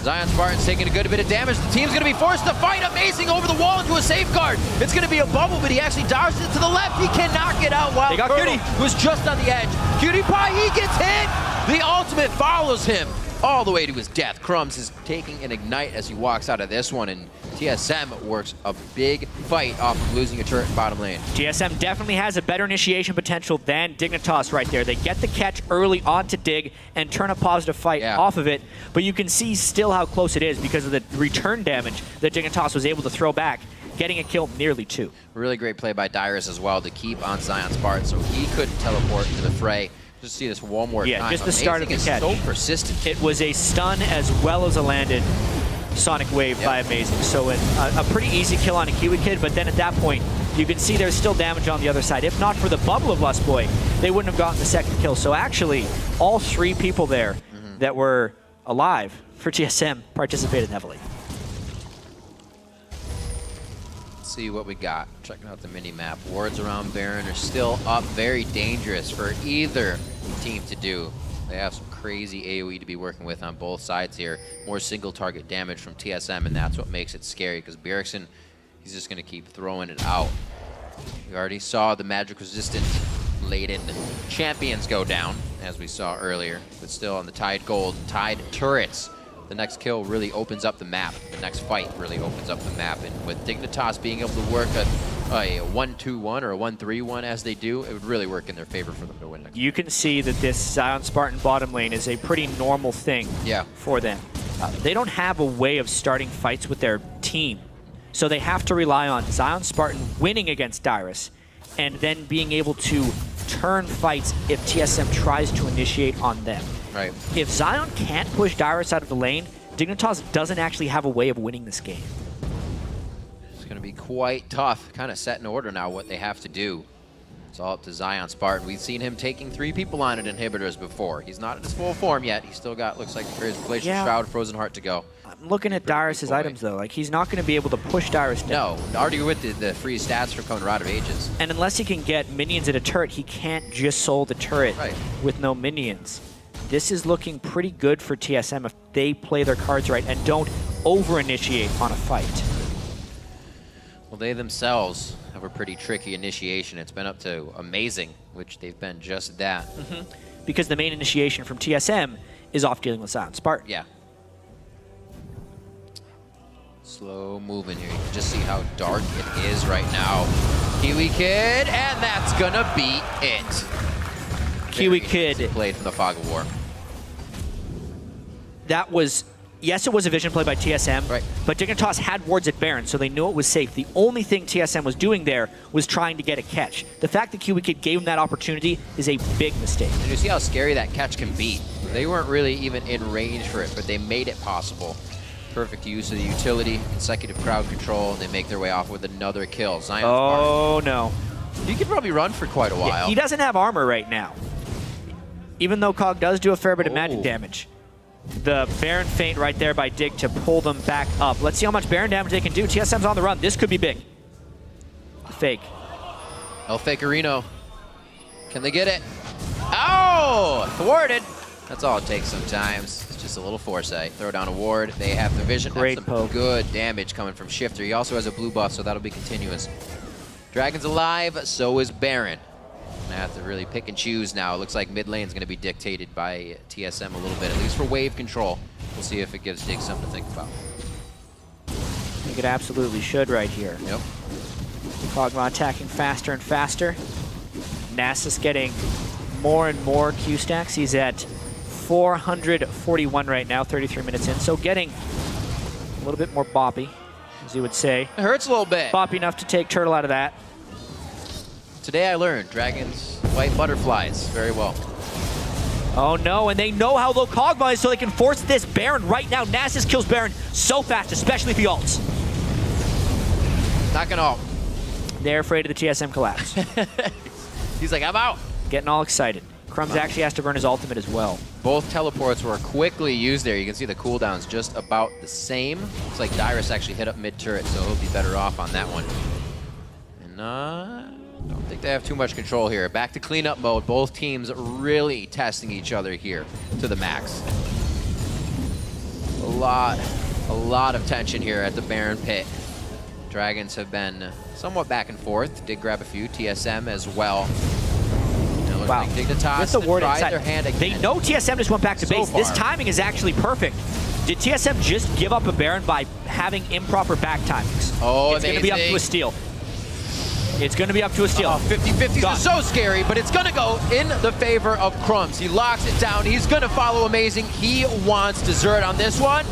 Zion Spartan's taking a good bit of damage. The team's going to be forced to fight. Amazing over the wall into a safeguard. It's going to be a bubble, but he actually dodges it to the left. He cannot get out while Cutie was just on the edge. Cutie Pie, he gets hit. The ultimate follows him all the way to his death. Crumbs is taking an ignite as he walks out of this one, and TSM works a big fight off of losing a turret in bottom lane.
TSM definitely has a better initiation potential than Dignitas right there. They get the catch early onto Dig and turn a positive fight off of it, but you can see still how close it is because of the return damage that Dignitas was able to throw back, getting a kill nearly 2.
Really great play by Dyrus as well to keep on Zion Spartan so he couldn't teleport into the fray. Just see this one more time.
Yeah, just the start of the catch.
So persistent.
It was a stun as well as a landed Sonic Wave by Amazing. So a pretty easy kill on a Kiwi Kid, but then at that point, you can see there's still damage on the other side. If not for the bubble of Lust Boy, they wouldn't have gotten the second kill. So actually, all 3 people there that were alive for TSM participated heavily.
See what we got. Checking out the mini-map. Wards around Baron are still up. Very dangerous for either team to do. They have some crazy AoE to be working with on both sides here. More single target damage from TSM, and that's what makes it scary because Bjergsen, he's just going to keep throwing it out. We already saw the magic resistant laden champions go down, as we saw earlier, but still on the Tide Gold, Tide turrets. The next kill really opens up the map. The next fight really opens up the map. And with Dignitas being able to work a 1-2-1 or a 1-3-1 as they do, it would really work in their favor for them to win next.
You can see that this Zion Spartan bottom lane is a pretty normal thing for them. They don't have a way of starting fights with their team. So they have to rely on Zion Spartan winning against Dyrus and then being able to turn fights if TSM tries to initiate on them.
Right.
If Zion can't push Dyrus out of the lane, Dignitas doesn't actually have a way of winning this game.
It's going to be quite tough. Kind of set in order now what they have to do. It's all up to Zion Spartan. We've seen him taking 3 people on at inhibitors before. He's not in his full form yet. He's still got, looks like, his Glacial Shroud, Frozen Heart to go.
I'm looking at Dyrus' items, though. Like, he's not going to be able to push Dyrus down.
No, already with the free stats from coming Rod of Ages.
And unless he can get minions at a turret, he can't just soul the turret with no minions. This is looking pretty good for TSM if they play their cards right and don't over-initiate on a fight.
Well, they themselves have a pretty tricky initiation. It's been up to amazing, which they've been just that.
Because the main initiation from TSM is off dealing with Zion Spartan.
Yeah. Slow moving here. You can just see how dark it is right now. Kiwi Kid, and that's gonna be it.
Kiwi Kid
played from the Fog of War.
That was, yes, it was a vision play by TSM, but Dignitas had wards at Baron, so they knew it was safe. The only thing TSM was doing there was trying to get a catch. The fact that Kiwi Kid gave him that opportunity is a big mistake.
And you see how scary that catch can be. They weren't really even in range for it, but they made it possible. Perfect use of the utility, consecutive crowd control, and they make their way off with another kill. Zion
Oh, no.
He could probably run for quite a while.
Yeah, he doesn't have armor right now. Even though Cog does do a fair bit of magic damage. The Baron feint right there by Dig to pull them back up. Let's see how much Baron damage they can do. TSM's on the run. This could be big. Fake.
El Fakerino. Can they get it? Oh! Thwarted. That's all it takes sometimes. It's just a little foresight. Throw down a ward. They have the vision.
Great
That's some
poke.
Good damage coming from Shifter. He also has a blue buff, so that'll be continuous. Dragon's alive. So is Baron. Gonna have to really pick and choose now. It looks like mid lane's gonna be dictated by TSM a little bit, at least for wave control. We'll see if it gives Dig something to think about.
I think it absolutely should right here.
Yep.
Kog'Maw attacking faster and faster. Nasus getting more and more Q stacks. He's at 441 right now, 33 minutes in. So getting a little bit more boppy, as you would say.
It hurts a little bit.
Boppy enough to take Turtle out of that.
Today I learned dragons, white butterflies, very well.
Oh no, and they know how low Kog'Maw is, so they can force this Baron right now. Nasus kills Baron so fast, especially if he ults.
Not gonna ult.
They're afraid of the TSM collapse.
He's like, I'm out.
Getting all excited. Crumbs actually has to burn his ultimate as well.
Both teleports were quickly used there. You can see the cooldown's just about the same. Looks like Dyrus actually hit up mid-turret, so he'll be better off on that one. And don't think they have too much control here. Back to cleanup mode. Both teams really testing each other here to the max. A lot of tension here at the Baron pit. Dragons have been somewhat back and forth. Did grab a few. TSM as well. And it looks like Dignitas
with the ward
tried
inside.
their hand again.
They know TSM just went back to base.
So
This
far.
timing is actually perfect. Did TSM just give up a Baron by having improper back timings?
Oh,
it's going to be up to a steal. It's going to be up to a steal.
50-50s is so scary, but it's going to go in the favor of Crumbs. He locks it down. He's going to follow Amazing. He wants dessert on this one.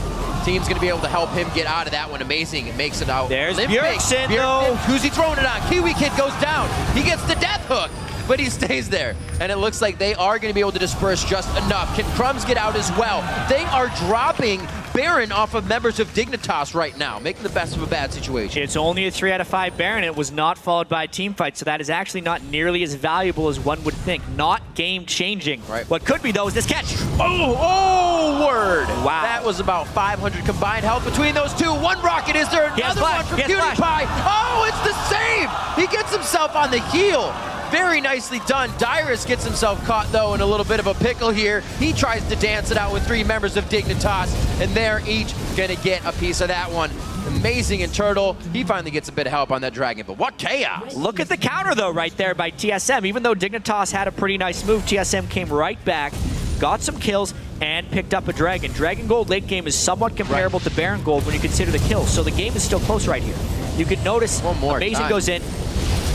Team's going to be able to help him get out of that one. Amazing makes it out.
There's
limping.
Bjergsen, though.
Who's he throwing it on? Kiwi Kid goes down. He gets the death hook, but he stays there. And it looks like they are going to be able to disperse just enough. Can Crumbs get out as well? They are dropping Baron off of members of Dignitas right now, making the best of a bad situation.
It's only a 3 out of 5 Baron. It was not followed by a team fight, so that is actually not nearly as valuable as one would think. Not game-changing.
Right.
What could be, though, is this catch.
Oh, word.
Wow.
That was about 500 combined health between those two. One rocket, is there another one from PewDiePie? Oh, it's the save. He gets himself on the heel. Very nicely done. Dyrus gets himself caught, though, in a little bit of a pickle here. He tries to dance it out with 3 members of Dignitas, and they're each going to get a piece of that one. Amazing and Turtle. He finally gets a bit of help on that dragon, but what chaos.
Look at the counter, though, right there by TSM. Even though Dignitas had a pretty nice move, TSM came right back, got some kills, and picked up a dragon. Dragon Gold late game is somewhat comparable to Baron Gold when you consider the kills, so the game is still close right here. You can notice Amazing goes in.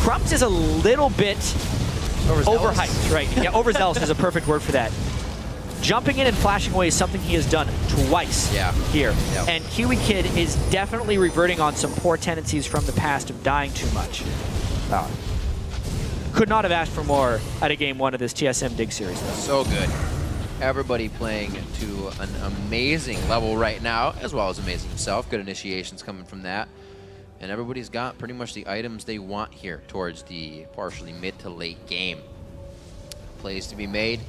Crumbs is a little bit overhyped, right? Yeah, overzealous is a perfect word for that. Jumping in and flashing away is something he has done twice here.
Yep.
And Kiwi Kid is definitely reverting on some poor tendencies from the past of dying too much. Could not have asked for more at a game 1 of this TSM Dig series, though.
So good. Everybody playing to an amazing level right now, as well as Amazing himself. Good initiations coming from that. And everybody's got pretty much the items they want here towards the partially mid to late game. Plays to be made.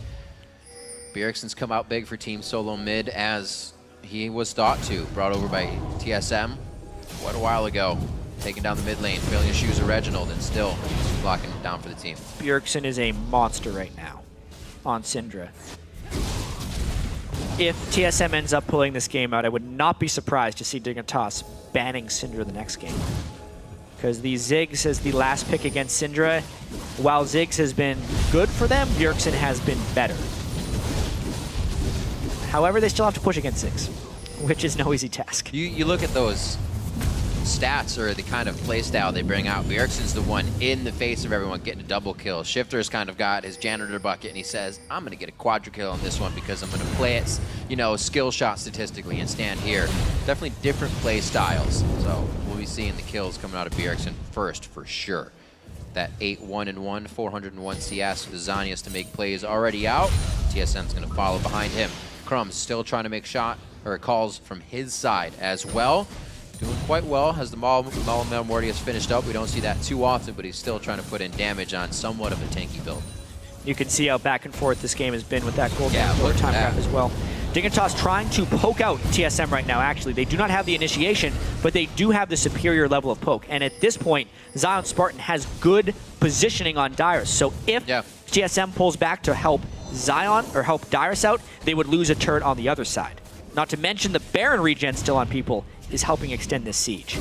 Bjergsen's come out big for Team Solo Mid as he was thought to. Brought over by TSM quite a while ago. Taking down the mid lane, failing to shoes Reginald, and still blocking it down for the team.
Bjergsen is a monster right now on Syndra. If TSM ends up pulling this game out, I would not be surprised to see Dignitas banning Syndra the next game. Because the Ziggs as the last pick against Syndra, while Ziggs has been good for them, Bjergsen has been better. However, they still have to push against Ziggs, which is no easy task.
You look at those stats or the kind of play style they bring out. Bjergsen's the one in the face of everyone getting a double kill. Shifter's kind of got his janitor bucket and he says, I'm going to get a quadra kill on this one because I'm going to play it, you know, skill shot statistically and stand here. Definitely different play styles. So we'll be seeing the kills coming out of Bjergsen first for sure. That 8-1-1, 401 CS with Zanias to make plays already out. TSM's going to follow behind him. Crumb's still trying to make shot or calls from his side as well. Doing quite well as the Maul Morty has finished up. We don't see that too often, but he's still trying to put in damage on somewhat of a tanky build.
You can see how back and forth this game has been with that gold
Yeah,
time gap as well. Dignitas trying to poke out TSM right now, actually. They do not have the initiation, but they do have the superior level of poke. And at this point, Zion Spartan has good positioning on Dyrus. So if TSM pulls back to help Zion or help Dyrus out, they would lose a turret on the other side. Not to mention the Baron regen still on people is helping extend this siege.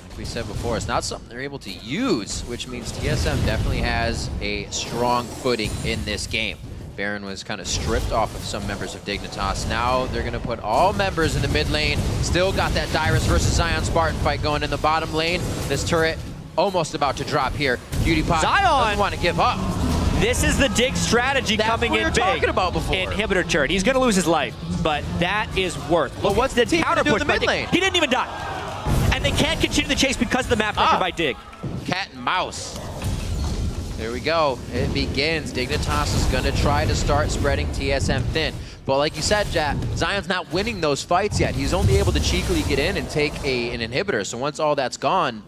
Like we said before, it's not something they're able to use, which means TSM definitely has a strong footing in this game. Baron was kind of stripped off of some members of Dignitas. Now they're going to put all members in the mid lane. Still got that Dyrus versus Zion Spartan fight going in the bottom lane. This turret almost about to drop here. PewDiePie doesn't want to give up.
This is the Dig strategy coming in big.
That's what we were talking about before.
Inhibitor turret. He's going to lose his life, but that is worth.
Well, what's the team
counter
do in
push
the mid lane?
He didn't even die. And they can't continue the chase because of the map pressure by Dig.
Cat and mouse. There we go. It begins. Dignitas is going to try to start spreading TSM thin. But like you said, Jack, Zion's not winning those fights yet. He's only able to cheekily get in and take an inhibitor. So once all that's gone,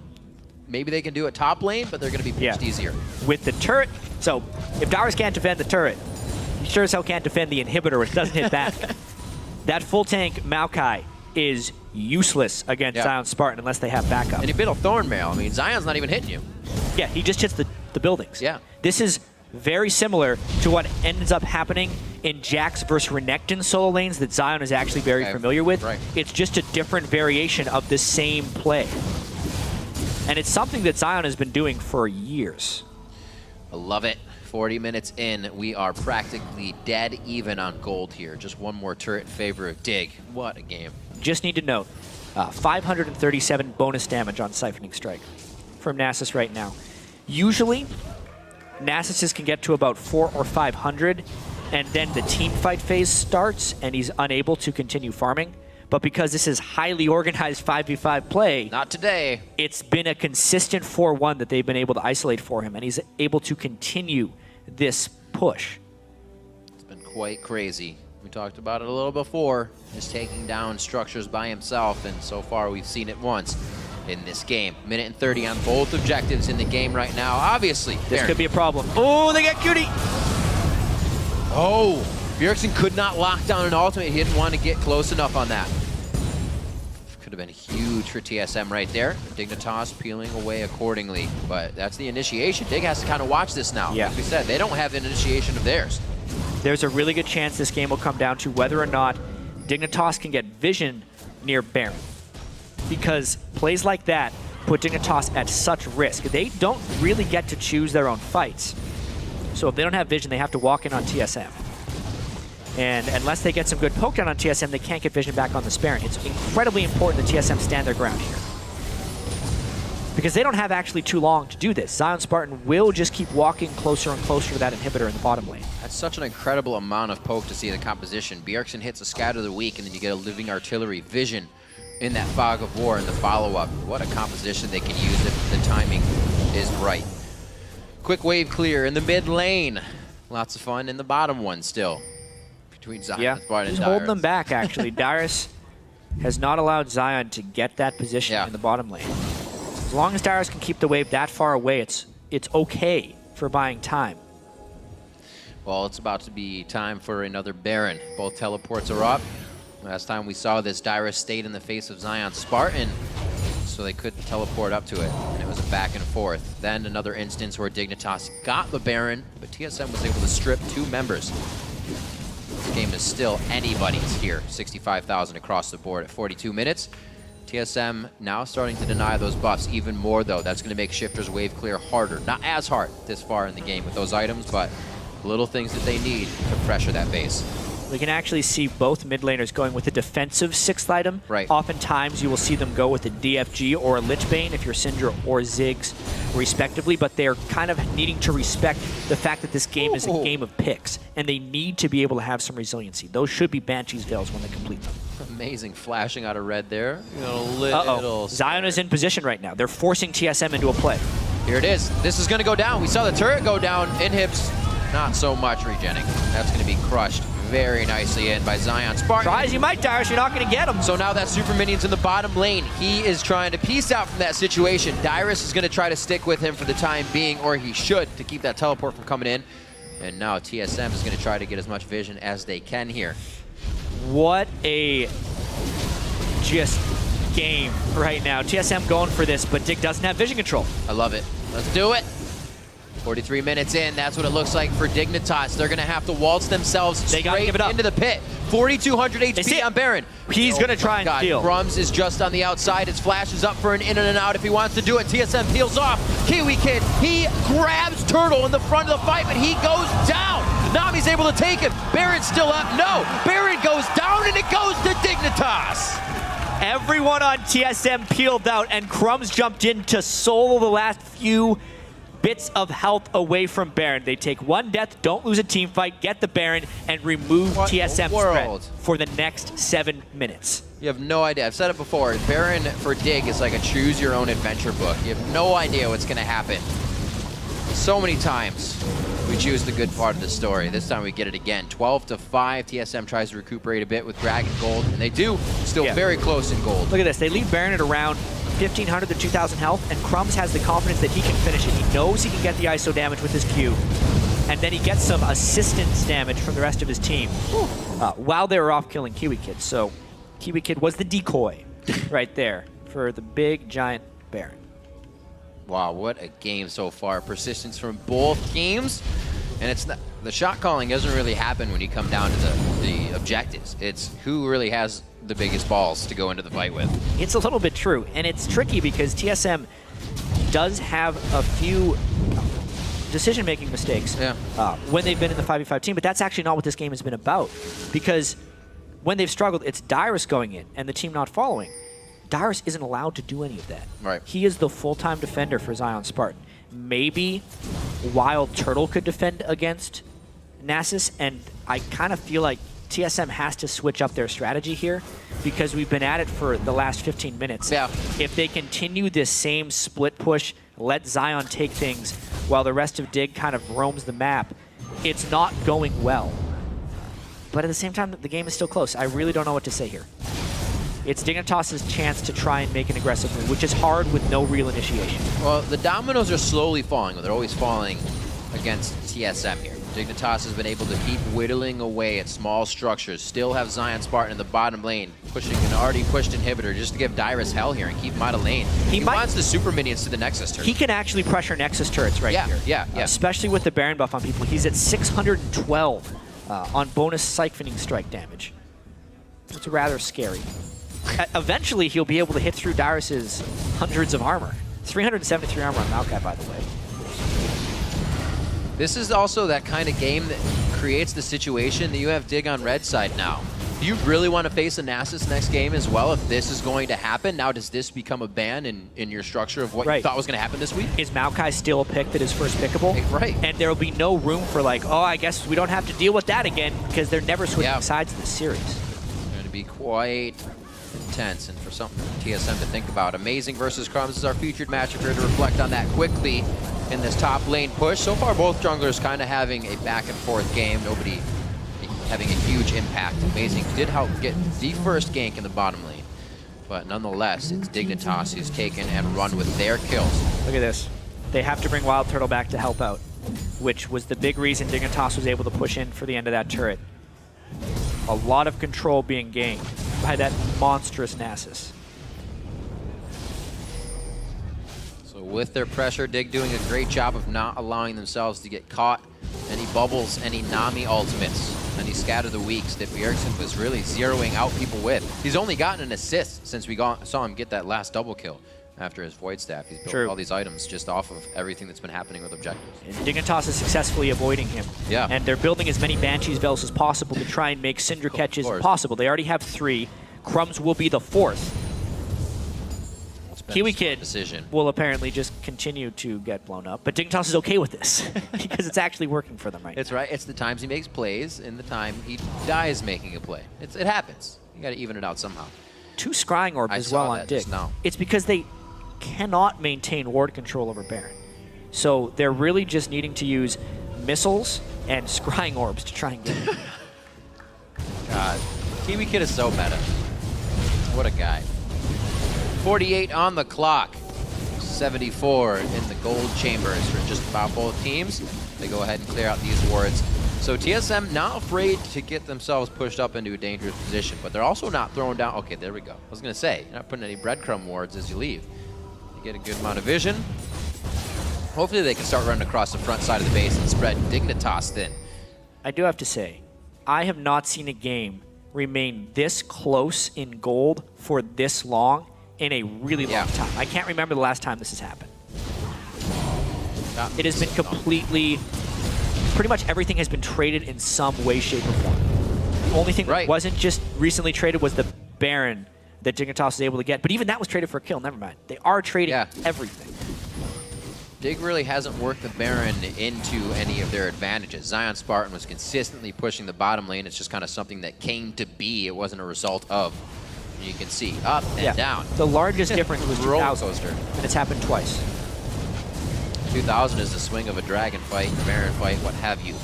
maybe they can do it top lane, but they're going to be pushed easier.
With the turret, so if Dyrus can't defend the turret, he sure as hell can't defend the inhibitor, which doesn't hit back. That full tank Maokai is useless against Zion Spartan unless they have backup.
And he bit a Thornmail. I mean, Zion's not even hitting you.
Yeah, he just hits the buildings.
Yeah.
This is very similar to what ends up happening in Jax versus Renekton solo lanes that Zion is actually very familiar with.
Right.
It's just a different variation of the same play. And it's something that Zion has been doing for years.
I love it. 40 minutes in, we are practically dead even on gold here. Just one more turret in favor of Dig. What a game.
Just need to note, 537 bonus damage on Siphoning Strike from Nasus right now. Usually, Nasus can get to about 400 or 500, and then the team fight phase starts, and he's unable to continue farming. But because this is highly organized 5v5 play,
not today.
It's been a consistent 4-1 that they've been able to isolate for him, and he's able to continue this push.
It's been quite crazy. We talked about it a little before, just taking down structures by himself, and so far we've seen it once in this game. Minute and 30 on both objectives in the game right now. Obviously,
this could be a problem. Oh, they got Cutie!
Oh, Bjergsen could not lock down an ultimate. He didn't want to get close enough on that. Could have been huge for TSM right there. Dignitas peeling away accordingly, but that's the initiation. Dig has to kind of watch this now.
Yeah.
Like we said, they don't have an initiation of theirs.
There's a really good chance this game will come down to whether or not Dignitas can get vision near Baron. Because plays like that put Dignitas at such risk. They don't really get to choose their own fights. So if they don't have vision, they have to walk in on TSM. And unless they get some good poke down on TSM, they can't get vision back on the Baron. It's incredibly important that TSM stand their ground here. Because they don't have actually too long to do this. Zion Spartan will just keep walking closer and closer to that inhibitor in the bottom lane.
That's such an incredible amount of poke to see in the composition. Bjergsen hits a scatter of the week, and then you get a living artillery vision in that fog of war in the follow-up. What a composition they can use if the timing is right. Quick wave clear in the mid lane. Lots of fun in the bottom one still. Between Zion and Spartan.
He's holding them back, actually. Dyrus has not allowed Zion to get that position in the bottom lane. As long as Dyrus can keep the wave that far away, it's okay for buying time.
Well, it's about to be time for another Baron. Both teleports are up. Last time we saw this, Dyrus stayed in the face of Zion Spartan, so they couldn't teleport up to it, and it was a back and forth. Then another instance where Dignitas got the Baron, but TSM was able to strip 2 members. This game is still anybody's here. 65,000 across the board at 42 minutes. TSM now starting to deny those buffs even more, though. That's going to make Shifter's wave clear harder. Not as hard this far in the game with those items, but little things that they need to pressure that base.
We can actually see both mid laners going with a defensive 6th item.
Right.
Oftentimes you will see them go with a DFG or a Lich Bane if you're Syndra or Ziggs, respectively, but they're kind of needing to respect the fact that this game is a game of picks, and they need to be able to have some resiliency. Those should be Banshee's Veils when they complete them.
Amazing flashing out of red there. You know, little
Zion is in position right now. They're forcing TSM into a play.
Here it is. This is going to go down. We saw the turret go down. Inhibs, not so much regenning. That's going to be crushed very nicely in by Zion Spartan.
Try as you might, Dyrus, you're not going to get him.
So now that super minion's in the bottom lane, he is trying to piece out from that situation. Dyrus is going to try to stick with him for the time being, or he should, to keep that teleport from coming in. And now TSM is going to try to get as much vision as they can here.
What a just game right now. TSM going for this, but Dig doesn't have vision control.
I love it. Let's do it. 43 minutes in, that's what it looks like for Dignitas. They're going to have to waltz themselves straight into the pit. 4,200 HP on Baron.
He's going to try and steal.
Crumbs is just on the outside. His flash is up for an in and an out if he wants to do it. TSM peels off. Kiwi Kid, he grabs Turtle in the front of the fight, but he goes down. Nami's able to take him. Baron's still up. No, Baron goes down, and it goes to Dignitas.
Everyone on TSM peeled out, and Crumbs jumped in to solo the last few bits of health away from Baron. They take 1 death, don't lose a team fight, get the Baron, and remove TSM's threat for the next 7 minutes.
You have no idea. I've said it before. Baron for Dig is like a choose-your-own-adventure book. You have no idea what's going to happen. So many times we choose the good part of the story. This time we get it again. 12-5. TSM tries to recuperate a bit with Dragon Gold, and they do. Still very close in gold.
Look at this. They leave Baron at around 1,500 to 2,000 health, and Crumbs has the confidence that he can finish it. He knows he can get the ISO damage with his Q, and then he gets some assistance damage from the rest of his team while they were off killing Kiwi Kid. So Kiwi Kid was the decoy right there for the big, giant Baron.
Wow, what a game so far. Persistence from both teams. And it's not, the shot calling doesn't really happen when you come down to the objectives. It's who really has the biggest balls to go into the fight with.
It's a little bit true, and it's tricky because TSM does have a few decision-making mistakes when they've been in the 5v5 team, but that's actually not what this game has been about. Because when they've struggled, it's Dyrus going in and the team not following. Dyrus isn't allowed to do any of that.
Right.
He is the full-time defender for Zion Spartan. Maybe Wild Turtle could defend against Nasus, and I kind of feel like TSM has to switch up their strategy here because we've been at it for the last 15 minutes.
Yeah.
If they continue this same split push, let Zion take things while the rest of Dig kind of roams the map, it's not going well. But at the same time, the game is still close. I really don't know what to say here. It's Dignitas' chance to try and make an aggressive move, which is hard with no real initiation.
Well, the dominoes are slowly falling, but they're always falling against TSM here. Dignitas has been able to keep whittling away at small structures, still have Zion Spartan in the bottom lane, pushing an already pushed inhibitor just to give Dyrus hell here and keep him out of lane. He wants the super minions to the Nexus turret.
He can actually pressure Nexus turrets right here.
Yeah.
Especially with the Baron buff on people. He's at 612 on bonus Siphoning strike damage. It's rather scary. Eventually, he'll be able to hit through Dyrus's hundreds of armor. 373 armor on Maokai, by the way.
This is also that kind of game that creates the situation that you have Dig on red side now. Do you really want to face a Nasus next game as well if this is going to happen? Now, does this become a ban in your structure of what you thought was going to happen this week?
Is Maokai still a pick that is first pickable?
Right.
And there will be no room for like, oh, I guess we don't have to deal with that again because they're never switching sides in this series.
It's going to be quite intense, and for something for TSM to think about. Amazing versus Crumbs is our featured matchup here to reflect on that quickly in this top lane push. So far, both junglers kind of having a back and forth game. Nobody having a huge impact. Amazing did help get the first gank in the bottom lane. But nonetheless, it's Dignitas who's taken and run with their kills.
Look at this. They have to bring Wild Turtle back to help out, which was the big reason Dignitas was able to push in for the end of that turret. A lot of control being gained by that monstrous Nasus.
So with their pressure, Dig doing a great job of not allowing themselves to get caught. Any bubbles, any Nami ultimates, any scatter the weaks that Bjergsen was really zeroing out people with. He's only gotten an assist since we saw him get that last double kill after his Void Staff. He's built all these items just off of everything that's been happening with objectives.
And Dignitas is successfully avoiding him.
Yeah.
And they're building as many Banshees Veils as possible to try and make Syndra catches possible. They already have 3. Crumbs will be the 4th. Kiwi Kid will apparently just continue to get blown up, but Dignitas is okay with this because it's actually working for them right now.
It's right. It's the times he makes plays and the time he dies making a play. It happens. You got to even it out somehow.
2 Scrying Orbs as well on Dig. It's because they cannot maintain ward control over Baron. So they're really just needing to use missiles and Scrying Orbs to try and get it.
God, Kiwi Kid is so meta. What a guy. 48 on the clock. 74 in the gold chambers for just about both teams. They go ahead and clear out these wards. So TSM not afraid to get themselves pushed up into a dangerous position, but they're also not throwing down. Okay, there we go. I was going to say, you're not putting any breadcrumb wards as you leave. You get a good amount of vision. Hopefully they can start running across the front side of the base and spread Dignitas thin.
I do have to say, I have not seen a game remain this close in gold for this long in a really long time. I can't remember the last time this has happened. It has been completely, pretty much everything has been traded in some way, shape, or form. The only thing that wasn't just recently traded was the Baron that Dignitas was able to get, but even that was traded for a kill, never mind. They are trading everything.
Dig really hasn't worked the Baron into any of their advantages. Zion Spartan was consistently pushing the bottom lane. It's just kind of something that came to be. It wasn't a result of. You can see up and down.
The largest difference was 2000, and it's happened twice.
2000 is the swing of a dragon fight, a Baron fight, what have you.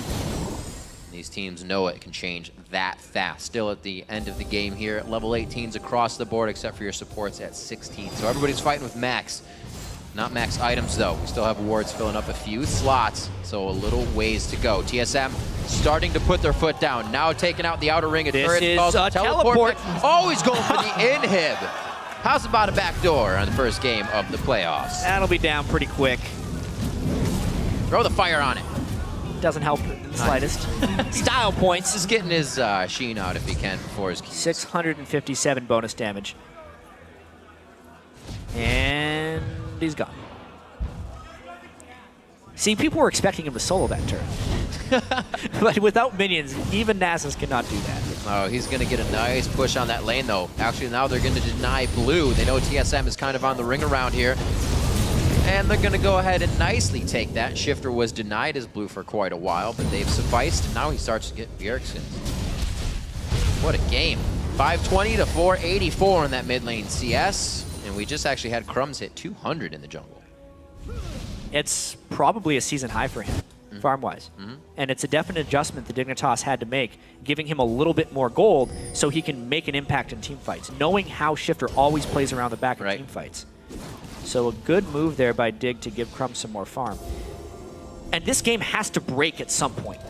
These teams know it can change that fast. Still at the end of the game here, level 18s across the board, except for your supports at 16. So everybody's fighting with max. Not max items though. We still have wards filling up a few slots, so a little ways to go. TSM starting to put their foot down. Now taking out the outer ring of turrets.
This is a teleport.
Always going for the inhib. How's about a back door on the first game of the playoffs?
That'll be down pretty quick.
Throw the fire on it.
Doesn't help in the slightest. Style points.
Just getting his sheen out if he can before his keys.
657 bonus damage. And he's gone. See, people were expecting him to solo that turn. But without minions, even Nasus cannot do that.
Oh, he's going to get a nice push on that lane, though. Actually, now they're going to deny blue. They know TSM is kind of on the ring around here. And they're going to go ahead and nicely take that. Shifter was denied his blue for quite a while, but they've sufficed. And now he starts to get Bjergsen. What a game. 520 to 484 in that mid lane CS. And we just actually had Crumbs hit 200 in the jungle.
It's probably a season high for him, farm-wise. And it's a definite adjustment that Dignitas had to make, giving him a little bit more gold so he can make an impact in team fights, knowing how Shifter always plays around the back in team fights. So a good move there by Dig to give Crumbs some more farm. And this game has to break at some point,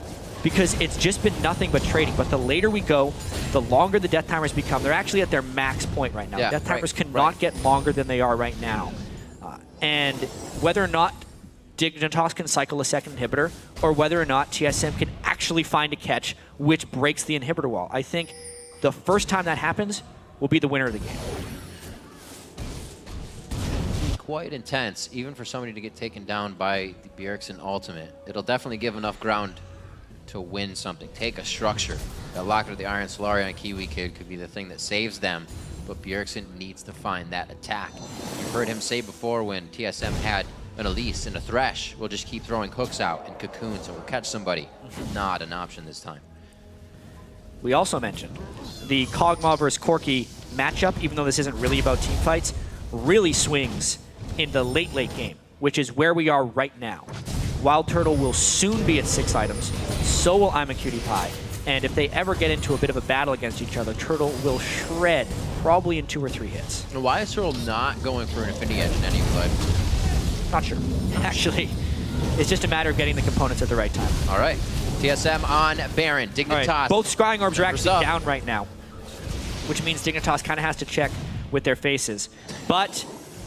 because it's just been nothing but trading. But the later we go, the longer the death timers become. They're actually at their max point right now. Death timers cannot get longer than they are right now. And whether or not Dignitas can cycle a second inhibitor, or whether or not TSM can actually find a catch which breaks the inhibitor wall, I think the first time that happens will be the winner of the game.
Quite intense, even for somebody to get taken down by the Bjergsen ultimate. It'll definitely give enough ground to win something. Take a structure. That Locket of the Iron Solari on Kiwi Kid could be the thing that saves them, but Bjergsen needs to find that attack. You've heard him say before when TSM had an Elise and a Thresh, we'll just keep throwing hooks out and cocoons and we'll catch somebody. Not an option this time.
We also mentioned the Kog'Maw versus Corki matchup, even though this isn't really about team fights, really swings in the late game, which is where we are right now. Wild Turtle will soon be at 6 items, so will I'm a Cutie Pie. And if they ever get into a bit of a battle against each other, Turtle will shred, probably in 2 or 3 hits.
Why is Turtle not going for an Infinity Edge in any play?
Not sure. Actually, it's just a matter of getting the components at the right time.
All right. TSM on Baron. Dignitas.
Right. Both scrying orbs are actually
up.
down right now, which means Dignitas kind of has to check with their faces. But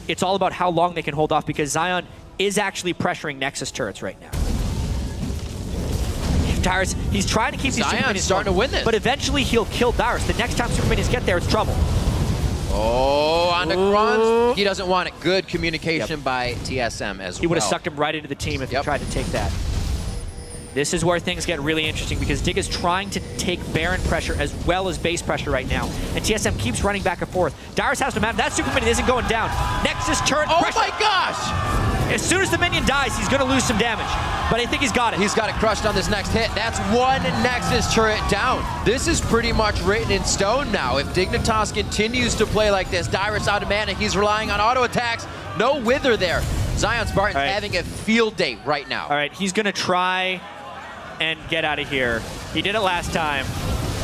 it's all about how long they can hold off, because Zion is actually pressuring Nexus turrets right now. Dyrus, he's trying to keep these Super Minions
starting to win this.
But eventually he'll kill Dyrus. The next time Super Minions get there, it's trouble.
Oh, on the Grunts. He doesn't want it. Good communication by TSM as well.
He would have sucked him right into the team if he tried to take that. This is where things get really interesting, because Dig is trying to take Baron pressure as well as base pressure right now. And TSM keeps running back and forth. Dyrus has to map. That Super Minion isn't going down. Nexus turret pressure.
Oh my gosh!
As soon as the minion dies, he's going to lose some damage. But I think he's got it.
He's got it crushed on this next hit. That's 1 Nexus turret down. This is pretty much written in stone now. If Dignitas continues to play like this, Dyrus out of mana, he's relying on auto attacks. No Wither there. Zion Spartan's having a field day right now.
All right, he's going to try and get out of here. He did it last time.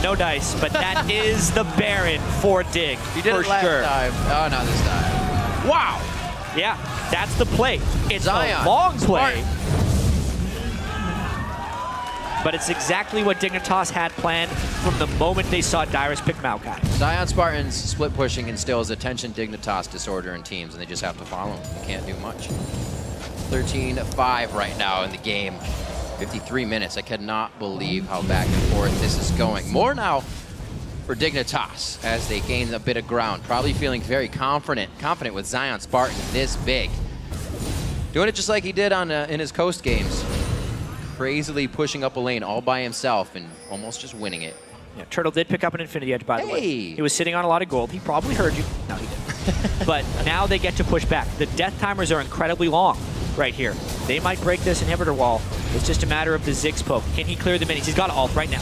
No dice, but that is the Baron for Dig.
He did it last time. Oh, not this time. Wow.
Yeah, that's the play. It's
Zion.
a long play. But it's exactly what Dignitas had planned from the moment they saw Dyrus pick Maokai.
Zion Spartan's split pushing instills attention Dignitas disorder in teams, and they just have to follow him. They can't do much. 13-5 right now in the game. 53 minutes. I cannot believe how back and forth this is going. More now for Dignitas as they gain a bit of ground. Probably feeling very confident with Zion Spartan this big. Doing it just like he did on in his Coast games. Crazily pushing up a lane all by himself and almost just winning it.
Yeah, Turtle did pick up an Infinity Edge, by the way. He was sitting on a lot of gold. He probably heard you. No, he didn't. But now they get to push back. The death timers are incredibly long right here. They might break this inhibitor wall. It's just a matter of the Ziggs poke. Can he clear the minis? He's got ult right now.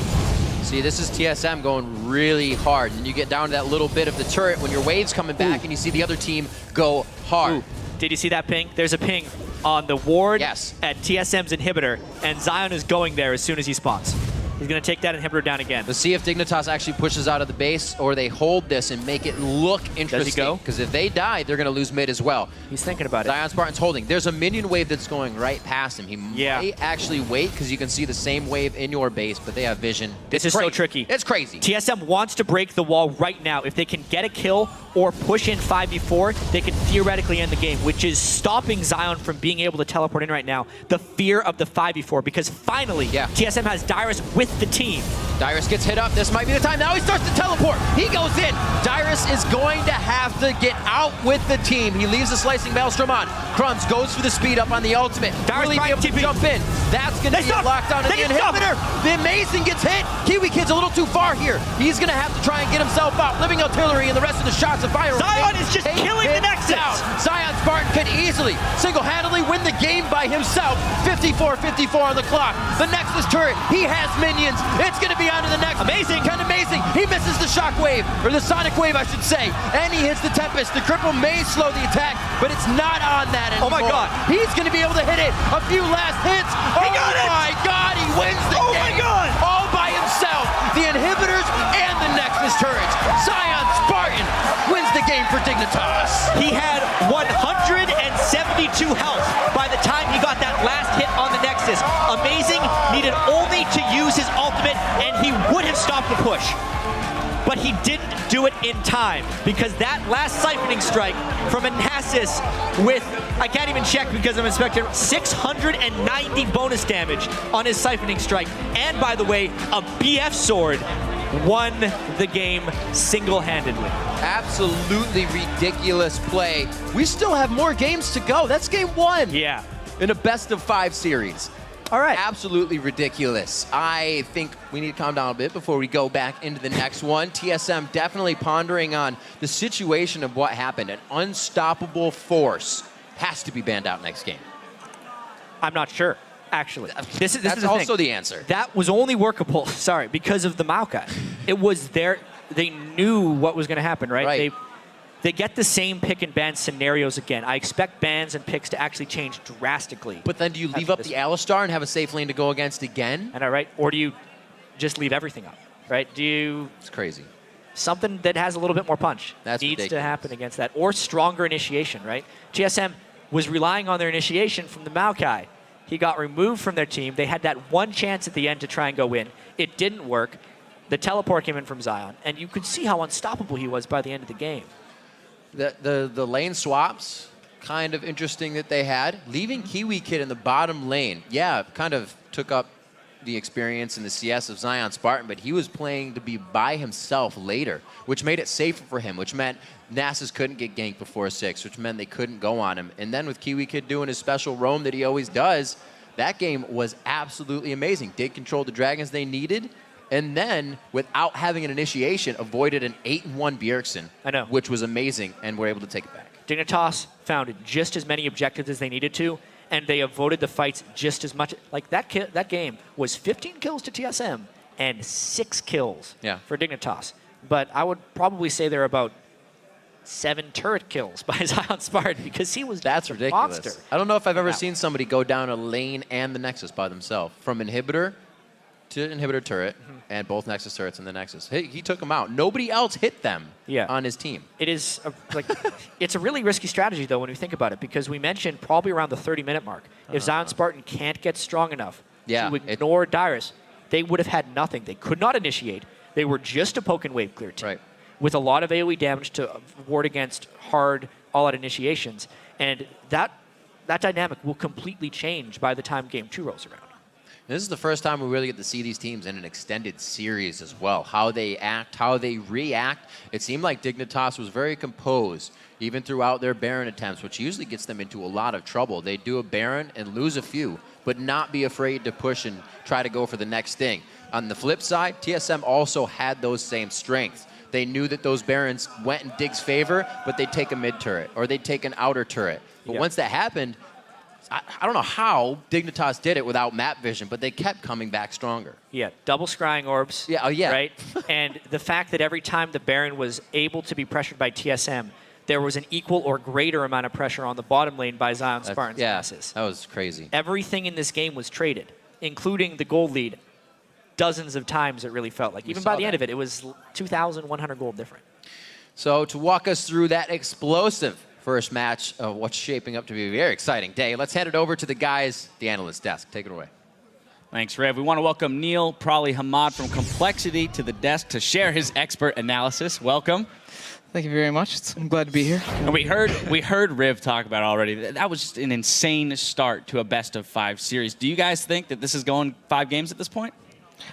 See, this is TSM going really hard, and you get down to that little bit of the turret when your wave's coming back and you see the other team go hard.
Did you see that ping? There's a ping on the ward at TSM's inhibitor, and Zion is going there as soon as he spawns. He's going to take that inhibitor down again.
Let's see if Dignitas actually pushes out of the base or they hold this and make it look interesting.
Does he go?
Because if they die, they're going to lose mid as well.
He's thinking about it.
Zion Spartan's holding. There's a minion wave that's going right past him. He might actually wait because you can see the same wave in your base, but they have vision.
This is so tricky.
It's crazy.
TSM wants to break the wall right now. If they can get a kill or push in 5v4, they can theoretically end the game, which is stopping Zion from being able to teleport in right now. The fear of the 5v4, because finally, TSM has Dyrus with the team.
Dyrus gets hit up. This might be the time. Now he starts to teleport. He goes in. Dyrus is going to have to get out with the team. He leaves the Slicing Maelstrom on. Crumbs goes for the speed up on the ultimate.
Dyrus
really be able to jump in. That's going to be a lockdown in the inhibitor. The Amazing gets hit. Kiwi Kid's a little too far here. He's going to have to try and get himself out. Living Artillery and the rest of the shots of fire.
Zion is just killing the Nexus.
Zion Spartan can easily, single-handedly win the game by himself. 54-54 on the clock. The Nexus turret, he has minions. It's going to be on to the next.
Amazing.
Kind of amazing. He misses the shock wave, or the sonic wave, I should say. And he hits the Tempest. The cripple may slow the attack, but it's not on that anymore.
Oh my God.
He's going to be able to hit it. A few last hits.
He got it.
Oh my God, he wins the game.
Oh my God.
All by himself. The inhibitors and the Nexus turrets. Zion Spartan wins the game for Dignitas.
He had 172 health by the time he got that last hit on the Nexus. Amazing needed only to use his ultimate and he would have stopped the push. But he didn't do it in time because that last siphoning strike from Anasis with, I can't even check because I'm expecting 690 bonus damage on his siphoning strike. And by the way, a BF sword won the game single-handedly.
Absolutely ridiculous play. We still have more games to go. That's game 1.
Yeah.
In a best-of-5 series.
All right.
Absolutely ridiculous. I think we need to calm down a bit before we go back into the next one. TSM definitely pondering on the situation of what happened. An unstoppable force has to be banned out next game.
I'm not sure, actually. This
That's
is
also the answer.
That was only workable, sorry, because of the Maokai. It was there. They knew what was going to happen, right? They get the same pick and ban scenarios again. I expect bans and picks to actually change drastically.
But then do you leave up the Alistar and have a safe lane to go against again?
And all right, or do you just leave everything up, right?
It's crazy.
Something that has a little bit more punch
That's
needs
ridiculous.
to happen against that, or stronger initiation, right? TSM was relying on their initiation from the Maokai. He got removed from their team. They had that one chance at the end to try and go in. It didn't work. The teleport came in from Zion, and you could see how unstoppable he was by the end of the game.
The lane swaps, kind of interesting that they had. Leaving Kiwi Kid in the bottom lane, yeah, kind of took up the experience in the CS of Zion Spartan, but he was playing to be by himself later, which made it safer for him, which meant Nasus couldn't get ganked before 6, which meant they couldn't go on him. And then with Kiwi Kid doing his special roam that he always does, that game was absolutely amazing. Did control the dragons they needed, and then, without having an initiation, avoided an 8-1 Bjergsen,
I know,
which was amazing, and were able to take it back.
Dignitas found just as many objectives as they needed to, and they avoided the fights just as much. Like that game was 15 kills to TSM and 6 kills for Dignitas. But I would probably say they're about 7 turret kills by Zion Spartan because he was
That's
a
ridiculous.
monster.
I don't know if I've ever seen somebody go down a lane and the Nexus by themselves, from inhibitor to inhibitor turret, and both Nexus turrets in the Nexus. He took them out. Nobody else hit them on his team.
It is it's a really risky strategy though when we think about it, because we mentioned probably around the 30-minute mark. If Zion Spartan can't get strong enough to ignore Dyrus, they would have had nothing. They could not initiate. They were just a poke and wave clear team with a lot of AoE damage to ward against hard all-out initiations, and that dynamic will completely change by the time Game 2 rolls around.
This is the first time we really get to see these teams in an extended series as well. How they act, how they react. It seemed like Dignitas was very composed, even throughout their Baron attempts, which usually gets them into a lot of trouble. They do a Baron and lose a few, but not be afraid to push and try to go for the next thing. On the flip side, TSM also had those same strengths. They knew that those Barons went in Dig's favor, but they'd take a mid turret, or they'd take an outer turret. But once that happened, I don't know how Dignitas did it without map vision, but they kept coming back stronger.
Yeah, double scrying orbs.
Yeah,
right? And the fact that every time the Baron was able to be pressured by TSM, there was an equal or greater amount of pressure on the bottom lane by Zion Spartan's masses.
That was crazy.
Everything in this game was traded, including the gold lead. Dozens of times it really felt like. Even by the end of it, it was 2,100 gold different.
So to walk us through that explosive first match of what's shaping up to be a very exciting day, let's head it over to the guys, the analyst desk. Take it away.
Thanks, Rev. We want to welcome Neil Prawley Hamad from Complexity to the desk to share his expert analysis. Welcome.
Thank you very much. I'm glad to be here.
And we heard Riv talk about it already. That was just an insane start to a best-of-5 series. Do you guys think that this is going 5 games at this point?